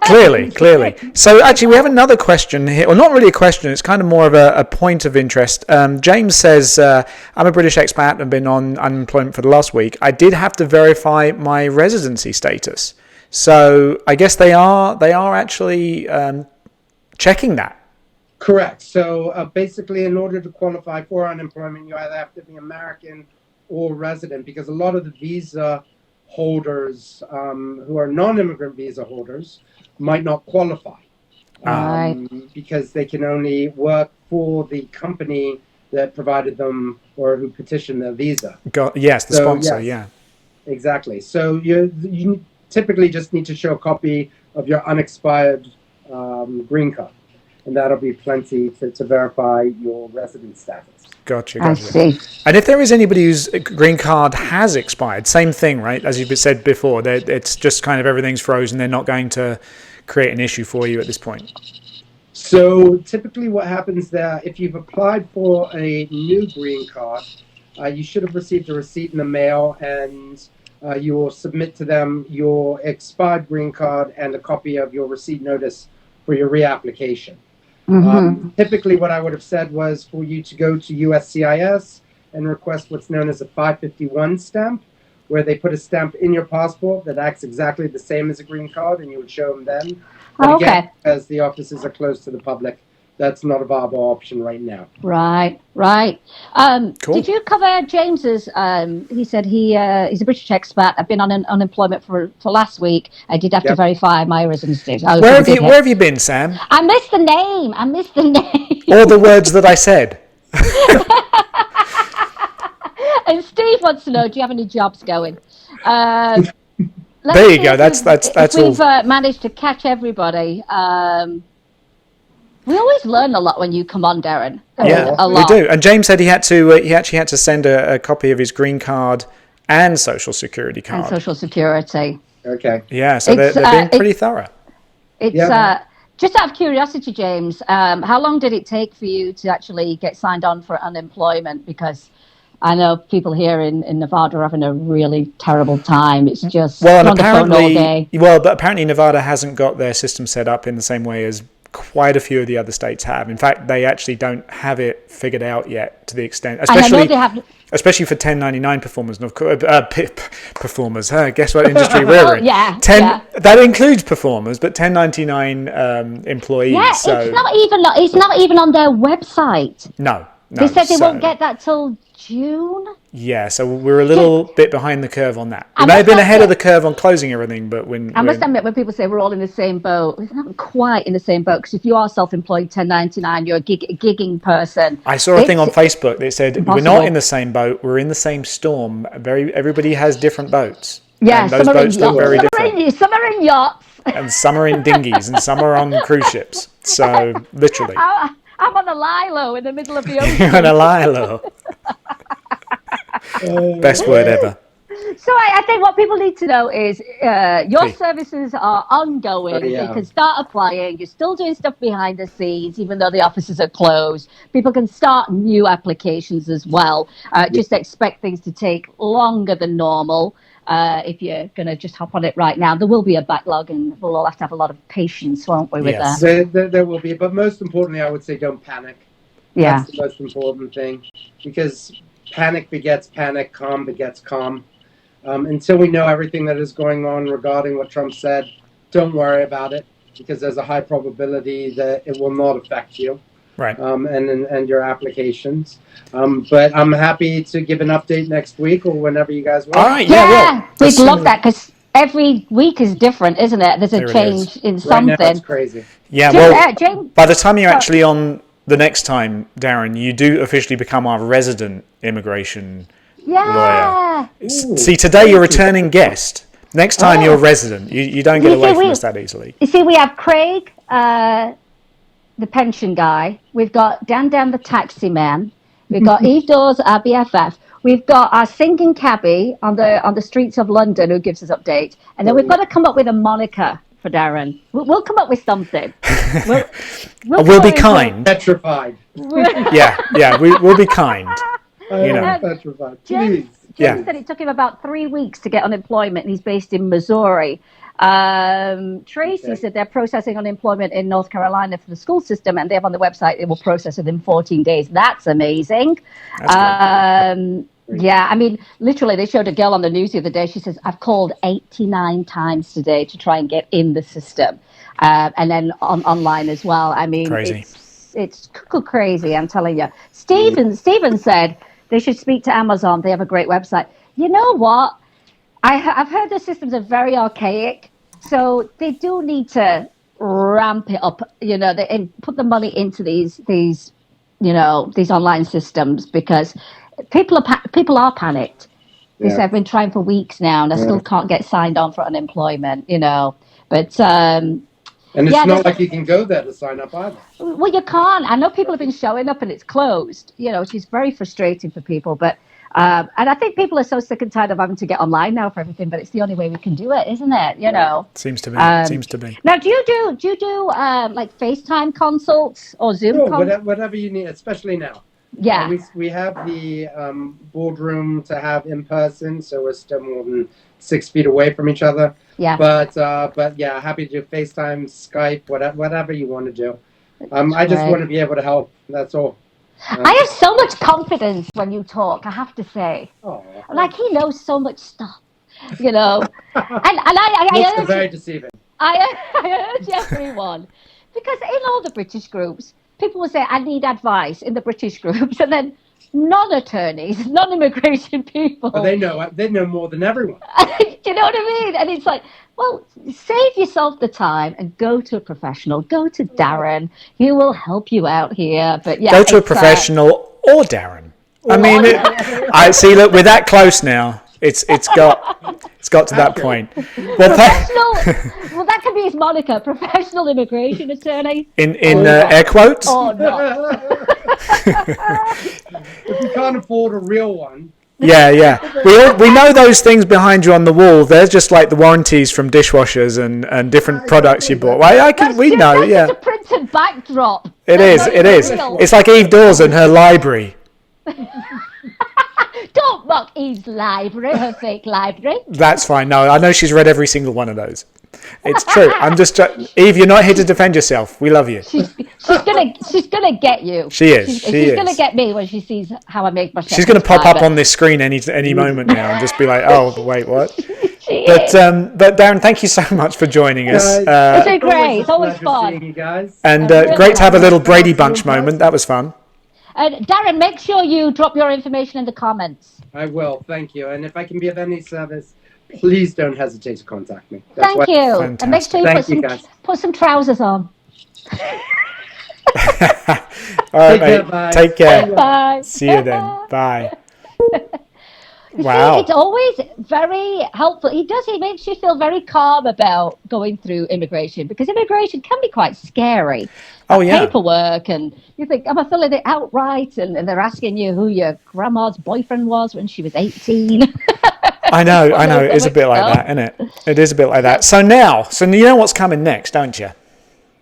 Clearly. So actually, we have another question here. Well, not really a question. It's kind of more of a point of interest. James says, I'm a British expat and been on unemployment for the last week. I did have to verify my residency status. So I guess they are actually checking that. Correct. So basically, in order to qualify for unemployment, you either have to be American or resident, because a lot of the visa holders who are non-immigrant visa holders might not qualify because they can only work for the company that provided them or who petitioned their visa. The sponsor, yes. Yeah. Exactly. So you typically just need to show a copy of your unexpired green card, and that'll be plenty to verify your resident status. Gotcha. I see. And if there is anybody whose green card has expired, same thing, right? As you've said before, it's just kind of everything's frozen. They're not going to create an issue for you at this point. So typically what happens there, if you've applied for a new green card, you should have received a receipt in the mail, and you will submit to them your expired green card and a copy of your receipt notice for your reapplication. Mm-hmm. Typically what I would have said was for you to go to USCIS and request what's known as a 551 stamp, where they put a stamp in your passport that acts exactly the same as a green card, and you would show them then. But again, as the offices are closed to the public, that's not a viable option right now. Right. Cool. Did you cover James's? He said he's a British expat. I've been on unemployment for last week. I did have to verify my residency. Where have you been, Sam? I missed the name. All the words that I said. And Steve wants to know, do you have any jobs going? There you go. That's all. We've managed to catch everybody. We always learn a lot when you come on, Darren. We do. And James said he actually had to send a copy of his green card and social security card. And social security. Okay. Yeah, so they're being pretty thorough. It's just out of curiosity, James. How long did it take for you to actually get signed on for unemployment? Because I know people here in Nevada are having a really terrible time. It's just on the phone all day. Well, but apparently Nevada hasn't got their system set up in the same way as quite a few of the other states have. In fact, they actually don't have it figured out yet to the extent, especially for 1099 performers. And of course, performers. Guess what industry we're in? That includes performers, but 1099 employees. Yeah, so. It's not even on their website. No. They said they won't get that till June. Yeah, so we're a little bit behind the curve on that. We may have been ahead of the curve on closing everything, but I must admit, when people say we're all in the same boat, we're not quite in the same boat, because if you are self-employed 1099, you're a gigging person. I saw a thing on Facebook that said, we're not in the same boat, we're in the same storm. Everybody has different boats. Yeah, and those boats look very different. Some are in yachts. And some are in dinghies, and some are on cruise ships. So, literally. I'm on a lilo in the middle of the ocean. You're on a lilo. Best word ever. So I think what people need to know is your services are ongoing. You can start applying. You're still doing stuff behind the scenes, even though the offices are closed. People can start new applications as well. Just expect things to take longer than normal. if you're going to just hop on it right now. There will be a backlog, and we'll all have to have a lot of patience, won't we, with that? There will be, but most importantly, I would say don't panic. Yeah. That's the most important thing, because panic begets panic, calm begets calm. Until we know everything that is going on regarding what Trump said, don't worry about it, because there's a high probability that it will not affect you. Right. And your applications. But I'm happy to give an update next week or whenever you guys want. All right. Yeah. We'd love that, because every week is different, isn't it? There's a change in something. Right now, it's crazy. Yeah. James, by the time you're actually on the next time, Darren, you do officially become our resident immigration lawyer. Ooh. See, today you're returning guest. Next time you're resident. You don't get away from us that easily. You see, we have Craig, the pension guy. We've got Dan the taxi man. We've got Eve Dawes, our BFF. We've got our singing cabbie on the streets of London who gives us updates. And then we've got to come up with a moniker for Darren. We'll come up with something. We'll be kind. Petrified. We'll be kind. Petrified. Please. James said it took him about 3 weeks to get unemployment, and he's based in Missouri. Tracy said they're processing unemployment in North Carolina for the school system, and they have on the website it will process within 14 days. That's amazing. Yeah, I mean, literally, they showed a girl on the news the other day. She says, I've called 89 times today to try and get in the system, and then online as well. I mean, it's crazy, I'm telling you. Stephen said they should speak to Amazon. They have a great website. You know what? I've heard the systems are very archaic, so they do need to ramp it up, and put the money into these online systems, because people are panicked. They say I've been trying for weeks now, and I still can't get signed on for unemployment, But and it's not like you can go there to sign up either. Well, you can't. I know people have been showing up and it's closed, which is very frustrating for people. But and I think people are so sick and tired of having to get online now for everything. But it's the only way we can do it, isn't it? Seems to be. Seems to be. Now, do you do like FaceTime consults or Zoom? Whatever you need, especially now. Yeah. We have the boardroom to have in person, so we're still more than 6 feet away from each other. Yeah. But yeah, happy to do FaceTime, Skype, whatever you want to do. I just want to be able to help. That's all. I have so much confidence when you talk, I have to say. Oh. Like, he knows so much stuff, And I urge very deceiving. I urge everyone, because in all the British groups, people will say, I need advice in the British groups, and then non-attorneys, non-immigration people. Well, they know more than everyone. You know what I mean? And it's like, well, save yourself the time and go to a professional. Go to Darren. He will help you out here. But yeah, go to a professional or Darren. I mean, I see. Look, we're that close now. It's got to that point. Well, well, that could be his moniker, professional immigration attorney. In air quotes. Oh no. If you can't afford a real one. Yeah. We know those things behind you on the wall. They're just like the warranties from dishwashers and different products you bought. We know. It's a printed backdrop. It is. It's like Eve Dawes and her library. Don't mock Eve's library, her fake library. That's fine. No, I know she's read every single one of those. It's true. I'm just Eve. You're not here to defend yourself. We love you. She's gonna get you. She is. She's gonna get me when she sees how I make myself. She's gonna pop up on this screen any moment now and just be like, "Oh, wait, what?" But Darren, thank you so much for joining us. It's been great. It's always fun. You guys. And great to have a little Brady Bunch moment. That was fun. And Darren, make sure you drop your information in the comments. I will. Thank you. And if I can be of any service, please don't hesitate to contact me. Thank you. Fantastic. And make sure you put some trousers on. All right, mate. Take care. Bye. See you then. Bye. Wow. See, it's always very helpful. He makes you feel very calm about going through immigration, because immigration can be quite scary. Oh, yeah. Paperwork, and you think, am I filling it out right? And they're asking you who your grandma's boyfriend was when she was 18. I know. It is a bit like that, isn't it? It is a bit like that. So you know what's coming next, don't you?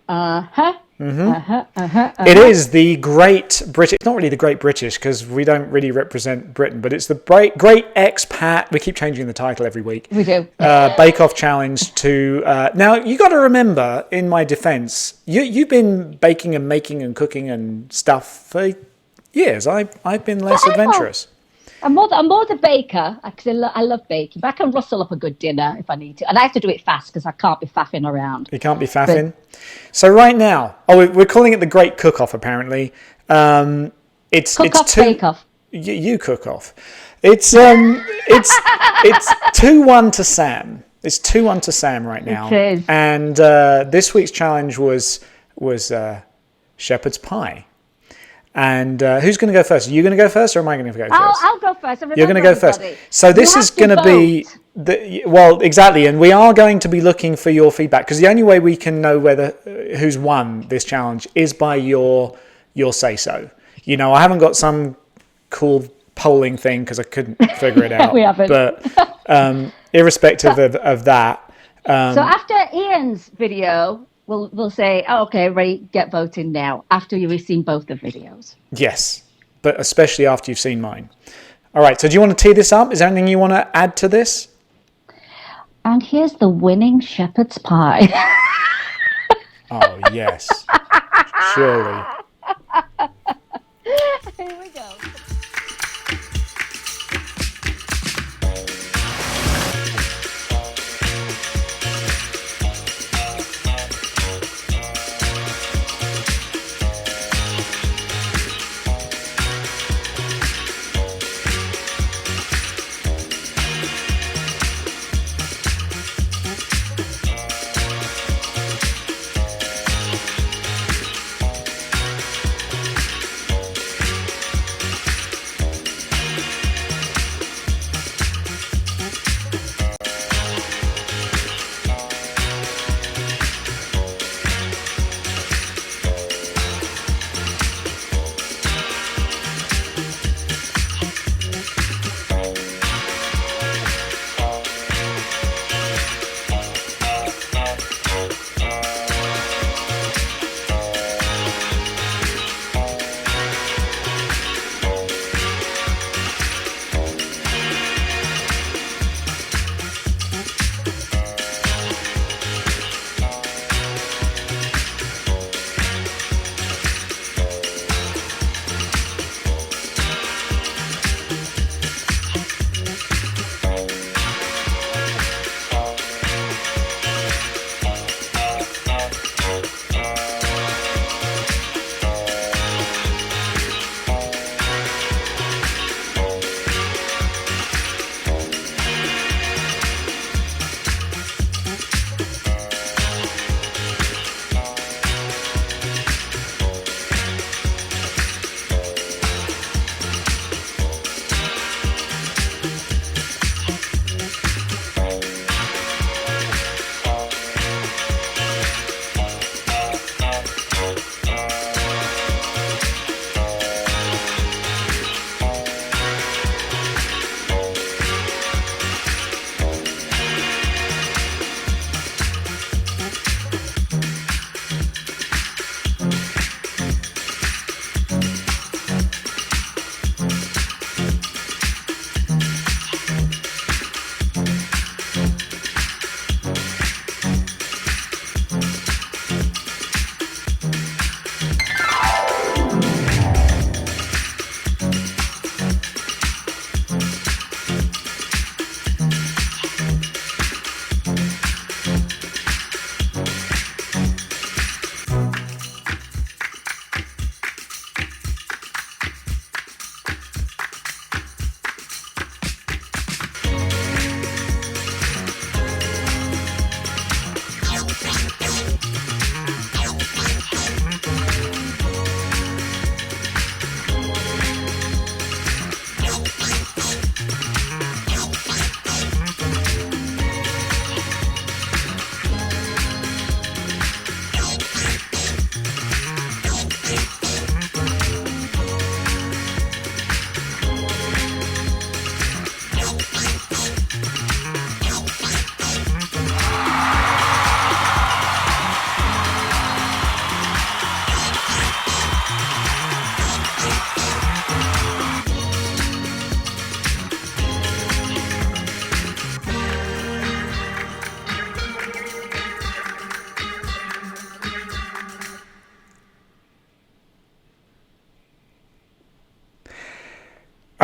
Uh-huh. It is the Great British. It's not really the Great British because we don't really represent Britain, but it's the Great Expat. We keep changing the title every week. We do. Bake Off Challenge to. Now, you got to remember, in my defense, you've been baking and making and cooking and stuff for years. I've been less adventurous. I'm more the baker because I love baking. But I can rustle up a good dinner if I need to. And I have to do it fast because I can't be faffing around. You can't be faffing? So right now, we're calling it the Great Cook-Off, apparently. It's Bake-Off. You cook off. It's 2-1 to Sam. It's 2-1 to Sam right now. It is. And this week's challenge was shepherd's pie. And who's going to go first? Are you going to go first, or am I going to go first? I'll go first. You're going to go first. So this is going to be exactly, and we are going to be looking for your feedback because the only way we can know who's won this challenge is by your say so. You know, I haven't got some cool polling thing because I couldn't figure it out. We haven't. But irrespective of that. So after Ian's video, we'll say, okay, everybody get voting now after you've seen both the videos. Yes, but especially after you've seen mine. All right, so do you want to tee this up? Is there anything you want to add to this? And here's the winning shepherd's pie. Oh, yes. Surely. Here we go.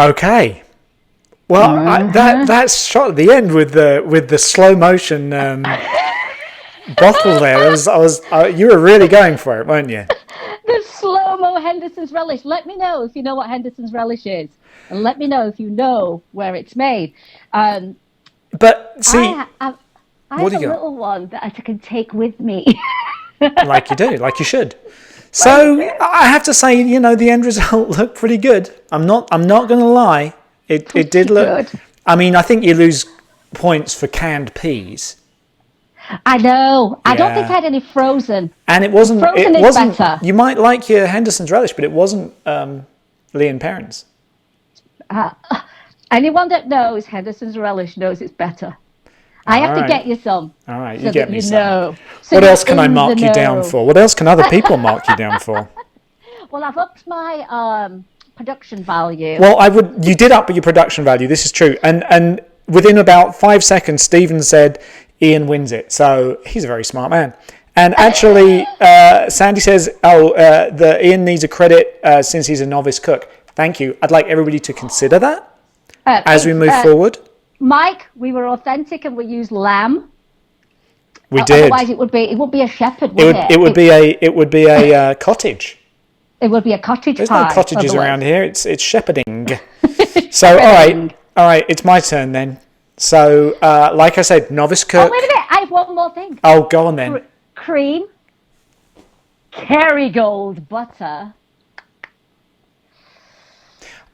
Okay. Well, that shot at the end with the slow motion bottle there. You were really going for it, weren't you? The slow-mo Henderson's Relish. Let me know if you know what Henderson's Relish is. And let me know if you know where it's made. But see, I have a little one that I can take with me. Like you do, like you should. So I have to say, the end result looked pretty good. I'm not going to lie. It did look good. I mean, I think you lose points for canned peas. I know. Yeah. I don't think I had any frozen. And it wasn't. Frozen is better. You might like your Henderson's Relish, but it wasn't Lee and Perrins. Anyone that knows Henderson's Relish knows it's better. I have to get you some. All right, you get me some. So what else can I mark you down for? What else can other people mark you down for? Well, I've upped my production value. Well, you did up your production value. This is true. And within about 5 seconds, Stephen said Ian wins it. So he's a very smart man. And actually, Sandy says, Ian needs a credit since he's a novice cook. Thank you. I'd like everybody to consider that as we move forward. Mike, we were authentic and we used lamb. We did. Otherwise, it would be a shepherd, wouldn't it? It would be a cottage. It would be a cottage There's pie. No cottages around here. It's shepherding. So all right, it's my turn then. So like I said, novice cook. Oh, wait a minute, I have one more thing. Oh, go on then. Cream, Kerrygold butter.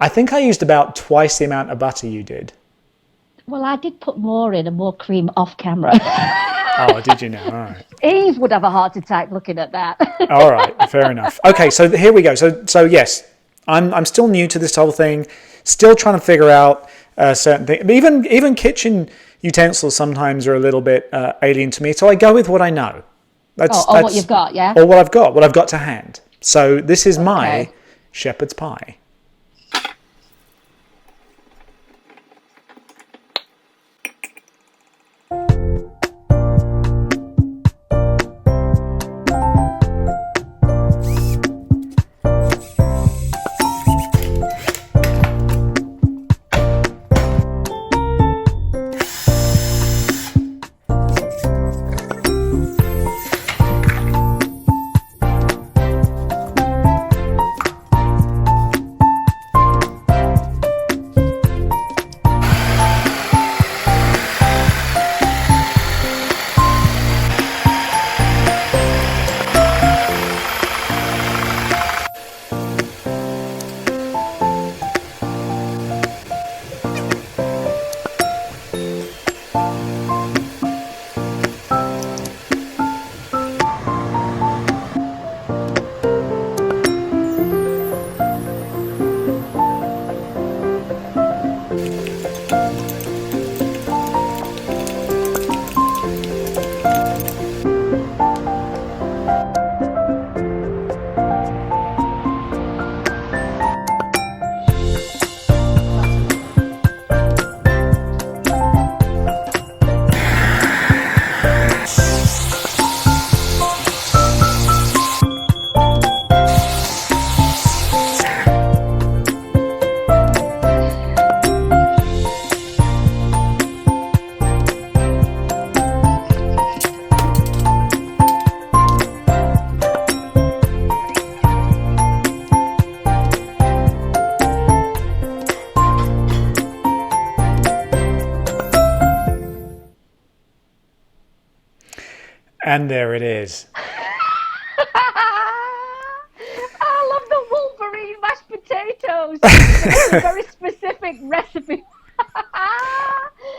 I think I used about twice the amount of butter you did. Well, I did put more in and more cream off camera. Oh, did you now? All right. Eve would have a heart attack looking at that. All right, fair enough. Okay, so here we go. So yes, I'm still new to this whole thing, still trying to figure out certain things. Even kitchen utensils sometimes are a little bit alien to me, so I go with what I know. That's what you've got, yeah? Or what I've got to hand. So this is my shepherd's pie. And there it is. I love the Wolverine mashed potatoes. It's a very specific recipe.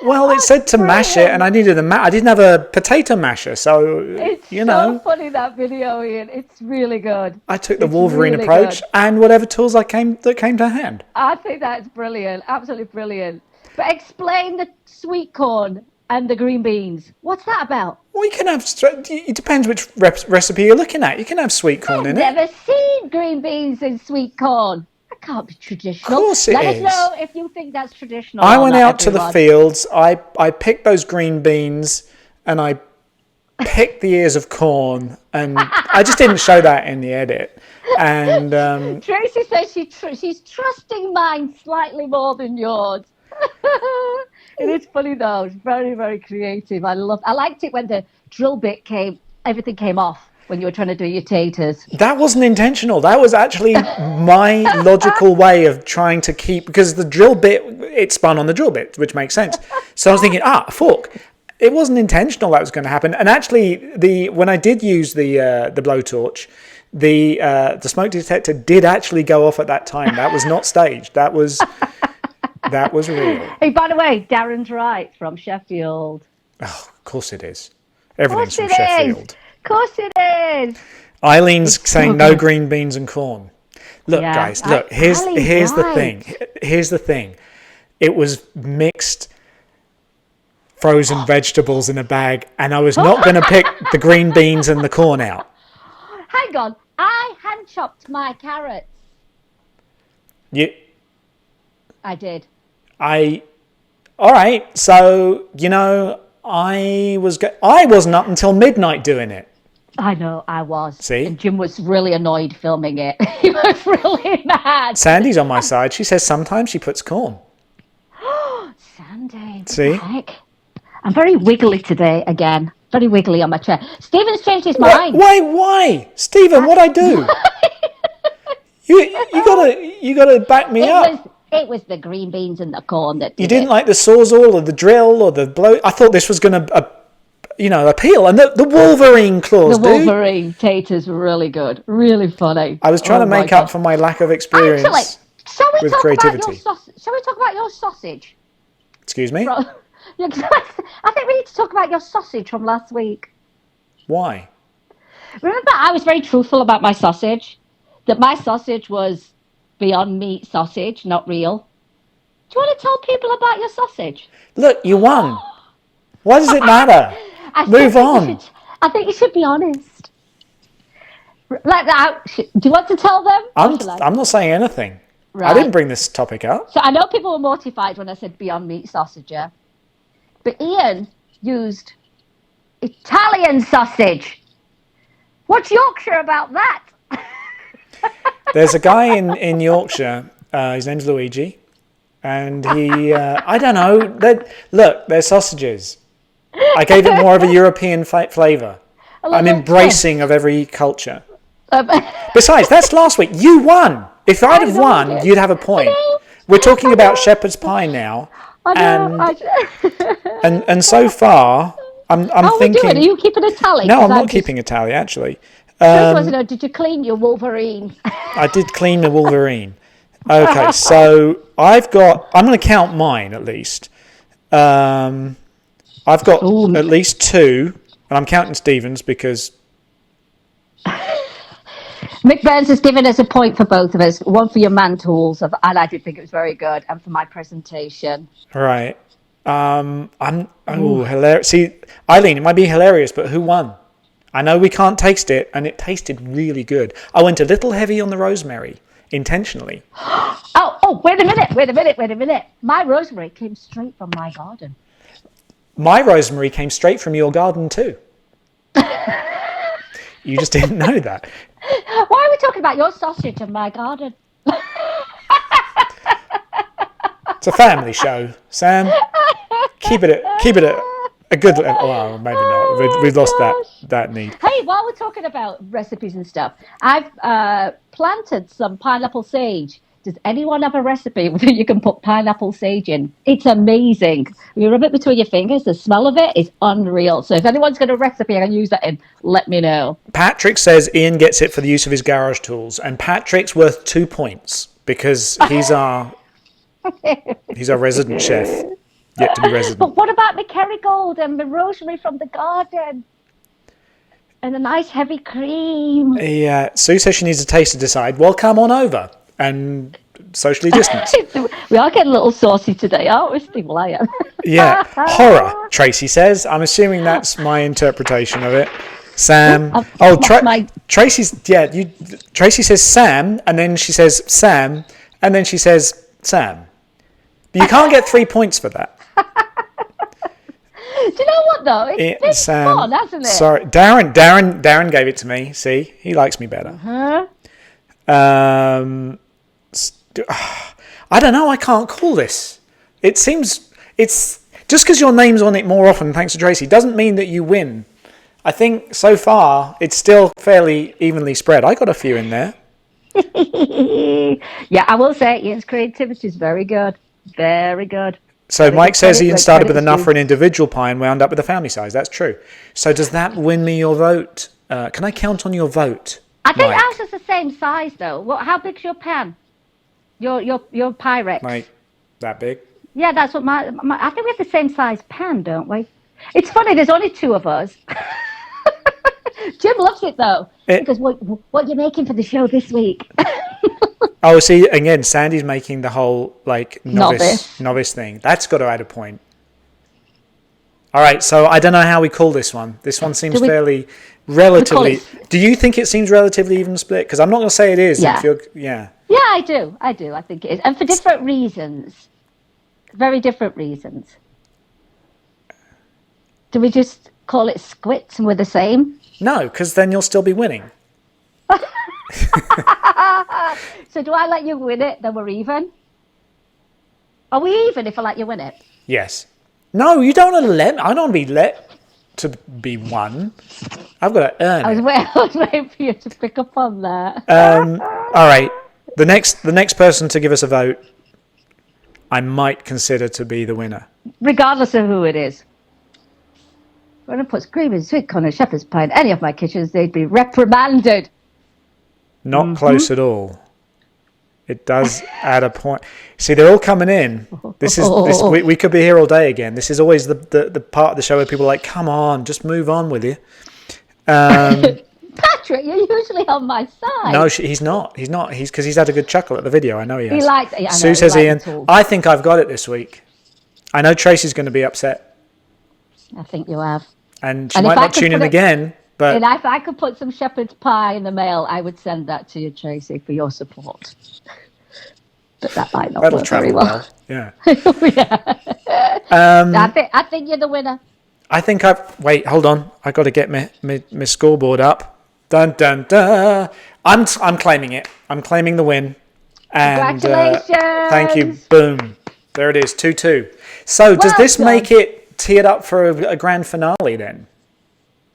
Well, it said to mash it, and I needed I didn't have a potato masher, so it's so funny, that video, Ian. It's really good. I took the Wolverine approach and whatever tools that came to hand. I think that's brilliant, absolutely brilliant. But explain the sweet corn and the green beans. What's that about? Well, you can have. It depends which recipe you're looking at. You can have sweet corn in it. I've never seen green beans in sweet corn. That can't be traditional. Of course it is. Let us know if you think that's traditional. I went out to the fields. I picked those green beans and I picked the ears of corn, and I just didn't show that in the edit. And Tracy says she's trusting mine slightly more than yours. It is funny though. It's very, very creative. I liked it when the drill bit everything came off when you were trying to do your taters. That wasn't intentional. That was actually my logical way of trying to keep, because the drill bit, it spun on the drill bit, which makes sense. So I was thinking, a fork. It wasn't intentional that was going to happen. And actually, when I did use the blowtorch, the smoke detector did actually go off at that time. That was not staged. That was real. Hey, by the way, Darren's right, from Sheffield. Oh, of course it is. Everything's from Sheffield. Of course it is. Eileen's saying no green beans and corn. Look, guys, look, here's the thing. Here's the thing. It was mixed frozen vegetables in a bag, and I was not going to pick the green beans and the corn out. Hang on. I hand chopped my carrots. I did. All right. So, I wasn't up until midnight doing it. I know, I was. See? And Jim was really annoyed filming it. He was really mad. Sandy's on my side. She says sometimes she puts corn. Sandy. See? Heck? I'm very wiggly today again. Very wiggly on my chair. Stephen's changed his mind. Why? Stephen, what'd I do? you gotta back me up. It was the green beans and the corn that did You didn't like the Sawzall or the drill or the blow. I thought this was going to, appeal. And the Wolverine claws, The Wolverine taters were really good. Really funny. I was trying to make up for my lack of experience with creativity. Shall we talk about your sausage? Excuse me? I think we need to talk about your sausage from last week. Why? Remember, I was very truthful about my sausage. That my sausage was Beyond Meat sausage, not real. Do you want to tell people about your sausage? Look, you won. Why does it matter? Move on. I think you should be honest. Like that. Do you want to tell them? I'm not saying anything. Right. I didn't bring this topic up. So I know people were mortified when I said Beyond Meat sausage, yeah? But Ian used Italian sausage. What's Yorkshire about that? There's a guy in Yorkshire, his name's Luigi, and he, I don't know, look, they're sausages. I gave it more of a European flavour. I'm embracing of every culture. Besides, that's last week. You won. If I'd have won, you'd have a point. We're talking about shepherd's pie now. And so far, I'm thinking... Are you keeping a tally? No, I'm not keeping a tally, actually. Did you clean your Wolverine? I did clean the Wolverine. Okay, so I'm going to count mine at least. I've got at least 2, and I'm counting Stephen's because... Mick Burns has given us a point for both of us. One for your man tools, and I did think it was very good, and for my presentation. Right. Hilarious. See, Eileen, it might be hilarious, but who won? I know we can't taste it, and it tasted really good. I went a little heavy on the rosemary, intentionally. Wait a minute. My rosemary came straight from my garden. My rosemary came straight from your garden too. You just didn't know that. Why are we talking about your sausage and my garden? It's a family show, Sam. Keep it a good. Well, maybe not. We've lost that need. Hey, while we're talking about recipes and stuff, I've planted some pineapple sage. Does anyone have a recipe where you can put pineapple sage in? It's amazing. You rub it between your fingers. The smell of it is unreal. So if anyone's got a recipe I can use that in, let me know. Patrick says Ian gets it for the use of his garage tools, and Patrick's worth 2 points because he's our resident chef. Yet to be resident. But what about the Kerrygold and the rosemary from the garden? And a nice heavy cream. Yeah, Sue says she needs a taste to decide. Well, come on over and socially distance. We are getting a little saucy today, aren't we, Steve Lyon? Yeah, horror, Tracy says. I'm assuming that's my interpretation of it. Sam. Tracy's, Tracy says Sam, and then she says Sam, and then she says Sam. But you can't get 3 points for that. you know what though? It's been fun, hasn't it? Sorry, Darren gave it to me. See, he likes me better. I don't know. I can't call this. It seems it's just because your name's on it more often, thanks to Tracy, doesn't mean that you win. I think so far it's still fairly evenly spread. I got a few in there. Yeah, I will say Ian's creativity is very good. Very good. So Mike says Ian started with enough for an individual pie and wound up with a family size. That's true. So does that win me your vote? Can I count on your vote? I think ours is the same size though. How big's your pan? Your Pyrex? Like that big? Yeah, that's what my I think we have the same size pan, don't we? It's funny. There's only two of us. Jim loves it though. Because what are you making for the show this week? Oh, see, again, Sandy's making the whole like novice thing. That's got to add a point. All right, so I don't know how we call this one. This one seems fairly relatively. Do you think it seems relatively even split? Because I'm not going to say it is. Yeah. Yeah, I do. I think it is, and for different reasons, very different reasons. Do we just call it squits and we're the same? No, because then you'll still be winning. So do I let you win it, then we're even? Are we even if I let you win it? Yes. No, you don't want to let... I don't want to be let to be won. I've got to earn it. I was waiting for you to pick up on that. All right. The next person to give us a vote, I might consider to be the winner. Regardless of who it is. When I put screaming sweet corn and shepherd's pie in any of my kitchens, they'd be reprimanded. Not close at all. It does add a point. See, they're all coming in. We could be here all day again. This is always the part of the show where people are like, come on, just move on with you. Patrick, you're usually on my side. No, he's not. He's because he's had a good chuckle at the video. I know he has. He liked it. Sue says, Ian, I think I've got it this week. I know Tracy's going to be upset. I think you have. And she might not tune in again. But and if I could put some shepherd's pie in the mail, I would send that to you, Tracy, for your support. But that might not work very well. Yeah. I think you're the winner. I think wait, hold on. I got to get my scoreboard up. Dun dun dun. I'm claiming it. I'm claiming the win. And, congratulations. Thank you. Boom. There it is. 2-2. So does this make it teed up for a grand finale then?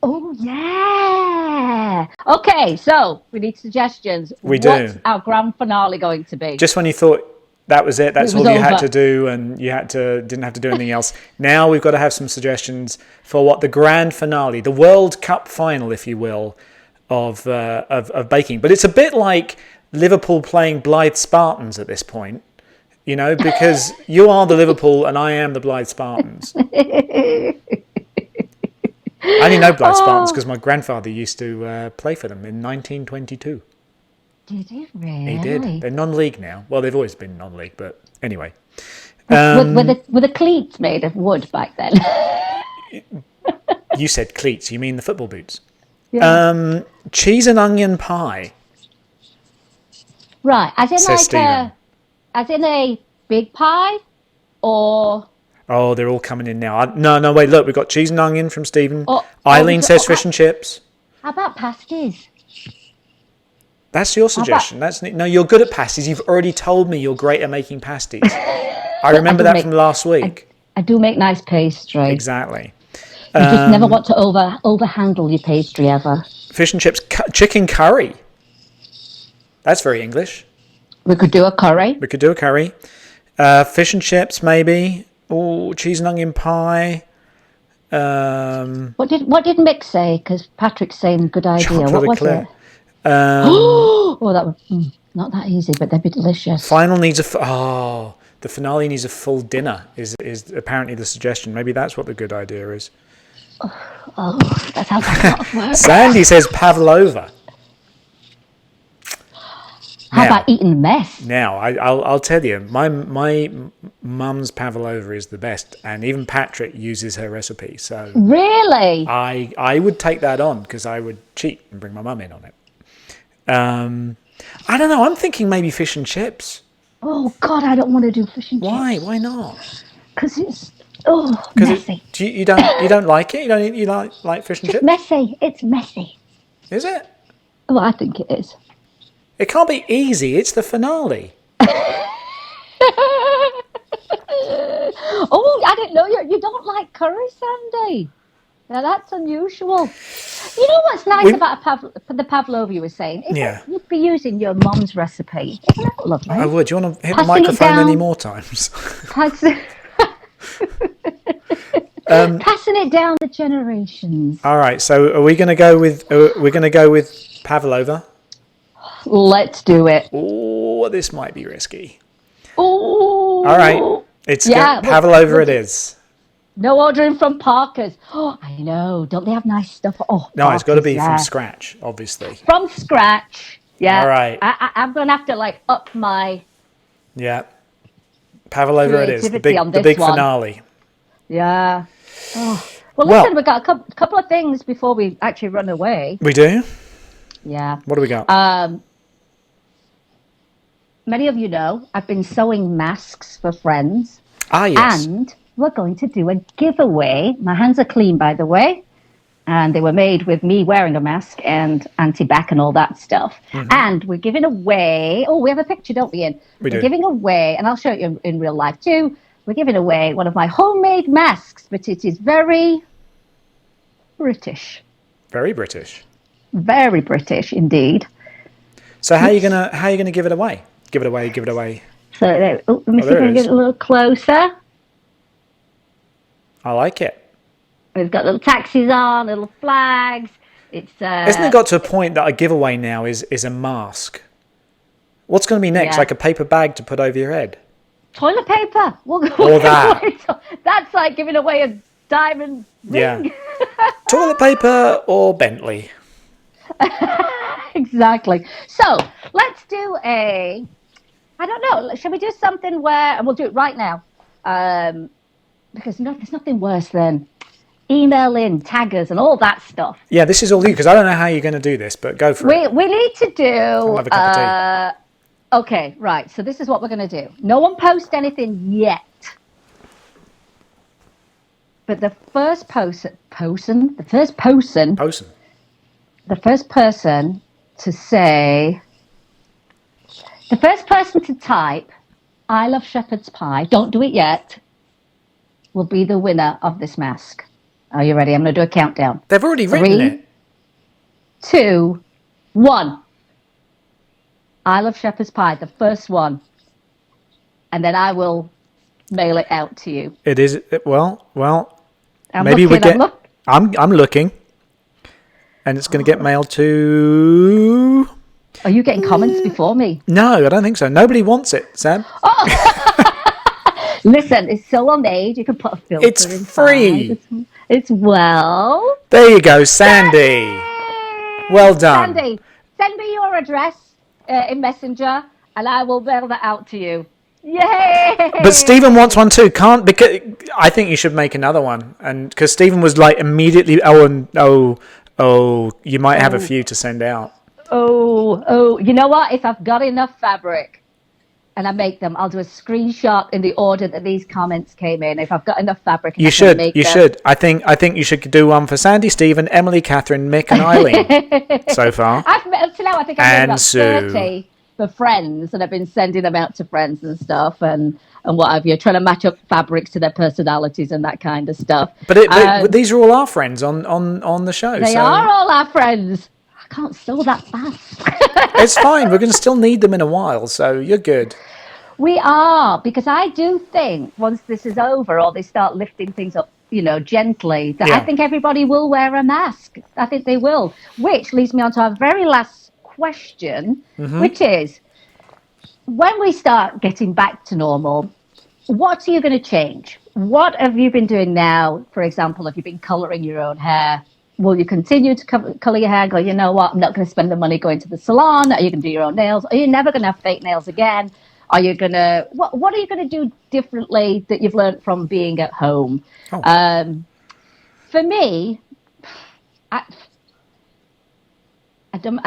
Oh, yeah. Okay, so we need suggestions. We do. What's our grand finale going to be? Just when you thought that was it, that's all you had to do, and you didn't have to do anything else. Now we've got to have some suggestions for what the grand finale, the World Cup final, if you will, of baking. But it's a bit like Liverpool playing Blythe Spartans at this point, you know, because you are the Liverpool and I am the Blythe Spartans. I only know Blythe Spartans because my grandfather used to play for them in 1922. Did he really? He did. They're non-league now. Well, they've always been non-league, but anyway. Were the cleats made of wood back then? You said cleats. You mean the football boots? Yeah. Cheese and onion pie. Right. As in Says Stephen. As in a big pie, or... Oh, they're all coming in now. No, wait, look, we've got cheese and onion from Stephen. Eileen says fish and chips. How about pasties? That's your suggestion. No, you're good at pasties. You've already told me you're great at making pasties. I remember that from last week. I do make nice pastry. Exactly. You just never want to overhandle your pastry ever. Fish and chips, chicken curry. That's very English. We could do a curry. Fish and chips, maybe. Oh, cheese and onion pie. What did Mick say? Because Patrick's saying good idea. What was it? That was not that easy, but they'd be delicious. The finale needs a full dinner. Is apparently the suggestion. Maybe that's what the good idea is. Oh, that sounds like a lot of work. Sandy says pavlova. How about eating mess? Now, I'll tell you, my mum's pavlova is the best, and even Patrick uses her recipe. So really, I would take that on because I would cheat and bring my mum in on it. I don't know. I'm thinking maybe fish and chips. Oh God, I don't want to do fish and chips. Why? Why not? Because Oh, messy. You don't like it? You like fish and chips? Messy. It's messy. Is it? Oh, I think it is. It can't be easy. It's the finale. Oh, I didn't know you don't like curry, Sandy. Now that's unusual. You know what's nice about the pavlova you were saying? Is that you'd be using your mom's recipe. Isn't that lovely? I would. Do you want to hit Passing the microphone any more times? Passing it down the generations. All right. So are we going to go with pavlova? Let's do it. Oh, this might be risky. Oh. All right. Pavlova it is. No ordering from Parker's. Oh, I know. Don't they have nice stuff? Oh, no, Parker's, it's got to be from scratch, obviously. From scratch. Yeah. All right. I'm going to have to up my... Yeah. Pavlova it is. The big finale. Yeah. Oh. Well, listen, we've got a couple of things before we actually run away. We do? Yeah. What do we got? Many of you know I've been sewing masks for friends. Ah, yes. And we're going to do a giveaway. My hands are clean, by the way. And they were made with me wearing a mask and anti-bac and all that stuff. Mm-hmm. And we're giving away... Oh, we have a picture, don't we, Ian? We're giving away, and I'll show you in real life too, we're giving away one of my homemade masks, but it is very British. Very British. Very British, indeed. So how are you gonna give it away? Give it away. So let me see if I can get a little closer. I like it. We've got little taxis on, little flags. It's Isn't it got to a point that a giveaway now is a mask? What's going to be next? Like a paper bag to put over your head? Toilet paper. Or that. That's like giving away a diamond ring. Yeah. Toilet paper or Bentley. Exactly. So let's do I don't know, shall we do something where, and we'll do it right now, because there's nothing worse than email in, taggers and all that stuff. Yeah, this is all you, because I don't know how you're going to do this, but go for it. We need to do... I'll have a cup of tea. Okay, right. So this is what we're going to do. No one post anything yet. But the first person to say... The first person to type, I love shepherd's pie, don't do it yet, will be the winner of this mask. Are you ready? I'm going to do a countdown. They've already written it. 3, 2, 1. I love shepherd's pie, the first one. And then I will mail it out to you. It is, well, I'm maybe looking, I'm looking. And it's going to get mailed to... Are you getting comments before me? No, I don't think so. Nobody wants it, Sam. Oh. Listen, it's so on age. You can put a filter It's inside. free. It's well. There you go, Sandy. Well done. Sandy, send me your address in Messenger, and I will mail that out to you. Yay! But Stephen wants one too. Because I think you should make another one, and because Stephen was like immediately, you might have a few to send out. Oh, you know what? If I've got enough fabric and I make them, I'll do a screenshot in the order that these comments came in. If I've got enough fabric, you should. I think you should do one for Sandy, Stephen, Emily, Catherine, Mick, and Eileen. So far, I think I've made about 30 for friends, and I've been sending them out to friends and stuff, and what have you, trying to match up fabrics to their personalities and that kind of stuff. But these are all our friends on the show. They are all our friends. I can't sew that fast. It's fine. We're going to still need them in a while, so you're good. We are, because I do think once this is over, or they start lifting things up, gently, that I think everybody will wear a mask. I think they will. Which leads me on to our very last question, which is, when we start getting back to normal, what are you going to change? What have you been doing now? For example, have you been colouring your own hair? Will you continue to colour your hair and go, you know what, I'm not going to spend the money going to the salon? Are you going to do your own nails? Are you never going to have fake nails again? Are you going to... What are you going to do differently that you've learned from being at home? Oh. For me, I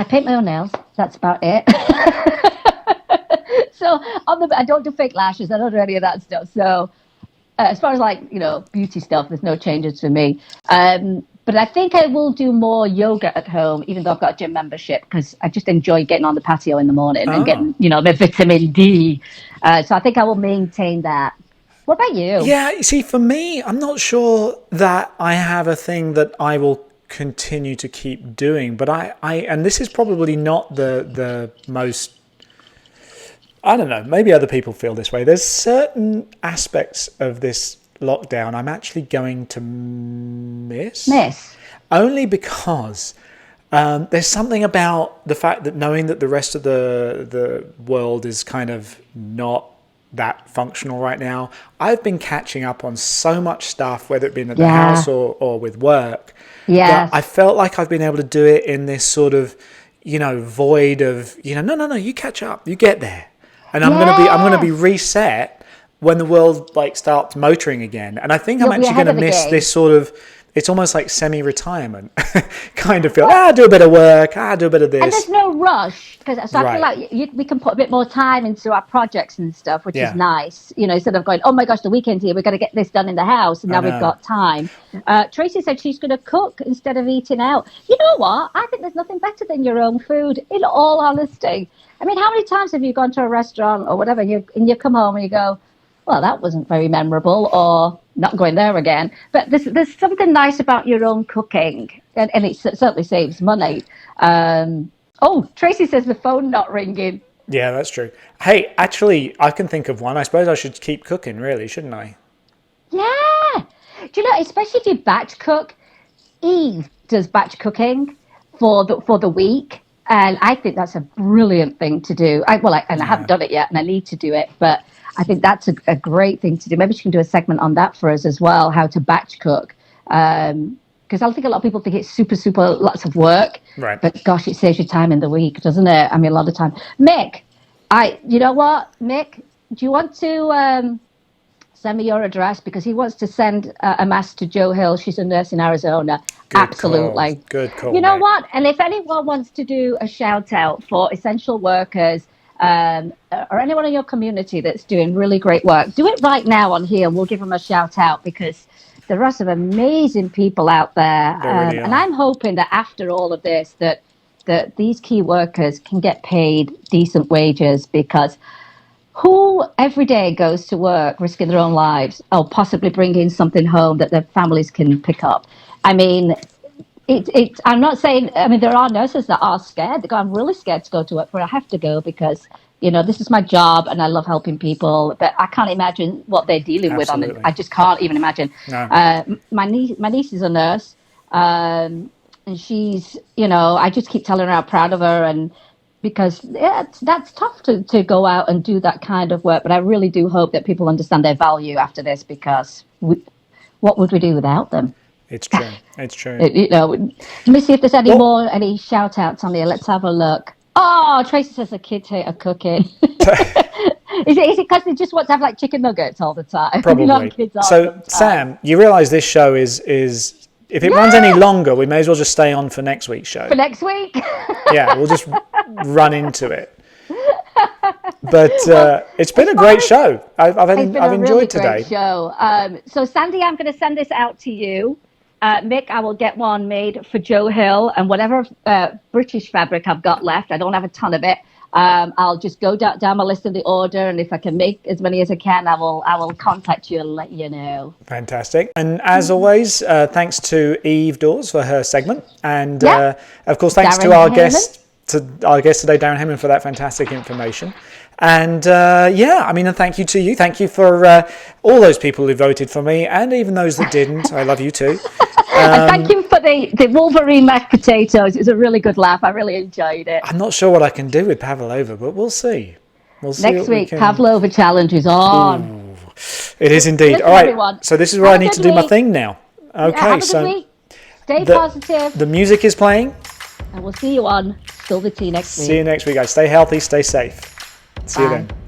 paint my own nails. That's about it. So I don't do fake lashes. I don't do any of that stuff. So as far as like, beauty stuff, there's no changes for me. But I think I will do more yoga at home, even though I've got a gym membership, because I just enjoy getting on the patio in the morning and getting, the vitamin D. So I think I will maintain that. What about you? Yeah, you see, for me, I'm not sure that I have a thing that I will continue to keep doing. But I and this is probably not the most, I don't know, maybe other people feel this way. There's certain aspects of this lockdown I'm actually going to miss. Only because there's something about the fact that knowing that the rest of the world is kind of not that functional right now. I've been catching up on so much stuff, whether it be at the house or with work. Yeah, I felt like I've been able to do it in this sort of, void of, no, you catch up, you get there. And I'm going to be reset when the world starts motoring again. And I think I'm actually going to miss this sort of, it's almost like semi-retirement kind of feel. Do a bit of work, do a bit of this. And there's no rush, because I feel like we can put a bit more time into our projects and stuff, which is nice. Instead of going, oh my gosh, the weekend's here, we're going to get this done in the house, and now we've got time. Tracy said she's going to cook instead of eating out. You know what? I think there's nothing better than your own food, in all honesty. I mean, how many times have you gone to a restaurant or whatever, and you come home and you go, well, that wasn't very memorable, or not going there again. But there's something nice about your own cooking, and it certainly saves money. Tracy says the phone not ringing. Yeah, that's true. Hey, actually, I can think of one. I suppose I should keep cooking, really, shouldn't I? Yeah. Do you know, especially if you batch cook, Eve does batch cooking for the week. And I think that's a brilliant thing to do. I haven't done it yet, and I need to do it, but I think that's a great thing to do. Maybe she can do a segment on that for us as well, how to batch cook. Because I think a lot of people think it's super, super lots of work. Right. But gosh, it saves you time in the week, doesn't it? I mean, a lot of time. Mick, you know what, Mick? Do you want to send me your address? Because he wants to send a mass to Jo Hill. She's a nurse in Arizona. Good Absolutely. Call. Good call. You know mate. what? And if anyone wants to do a shout out for essential workers, or anyone in your community that's doing really great work, do it right now on here. We'll give them a shout out, because there are some amazing people out there. Really and I'm hoping that after all of this, that these key workers can get paid decent wages, because who every day goes to work risking their own lives, or possibly bringing something home that their families can pick up? I mean, I'm not saying, there are nurses that are scared. They go, I'm really scared to go to work, but I have to go because, this is my job and I love helping people. But I can't imagine what they're dealing with. I just can't even imagine. No. My niece is a nurse, and she's, I just keep telling her how proud of her, and because that's tough to go out and do that kind of work. But I really do hope that people understand their value after this, because what would we do without them? It's true. It's true. Let me see if there's any shout outs on here. Let's have a look. Oh, Tracy says the kids hate her cooking. Is it because they just want to have chicken nuggets all the time? Probably. So, Sam, you realise this show is if it runs any longer, we may as well just stay on for next week's show. For next week? Yeah, we'll just run into it. But it's been a great show. I've enjoyed today. Great show. So, Sandy, I'm going to send this out to you. Mick, I will get one made for Jo Hill, and whatever British fabric I've got left, I don't have a ton of it. I'll just go down my list of the order, and if I can make as many as I can, I will contact you and let you know. Fantastic. And as always, thanks to Eve Dawes for her segment, and of course thanks to our guest today, Darren Heyman, for that fantastic information. And and thank you to you. Thank you for all those people who voted for me, and even those that didn't. I love you too. And thank you for the Wolverine mashed potatoes. It was a really good laugh. I really enjoyed it. I'm not sure what I can do with pavlova, but we'll see. Next week, Pavlova challenge is on. Ooh, it is indeed. Listen, all right. everyone. So this is where I need to do my thing now. Okay. Have a good week. Stay positive. The music is playing. And we'll see you on Silver Tea next week. See you next week, guys. Stay healthy. Stay safe. See you then.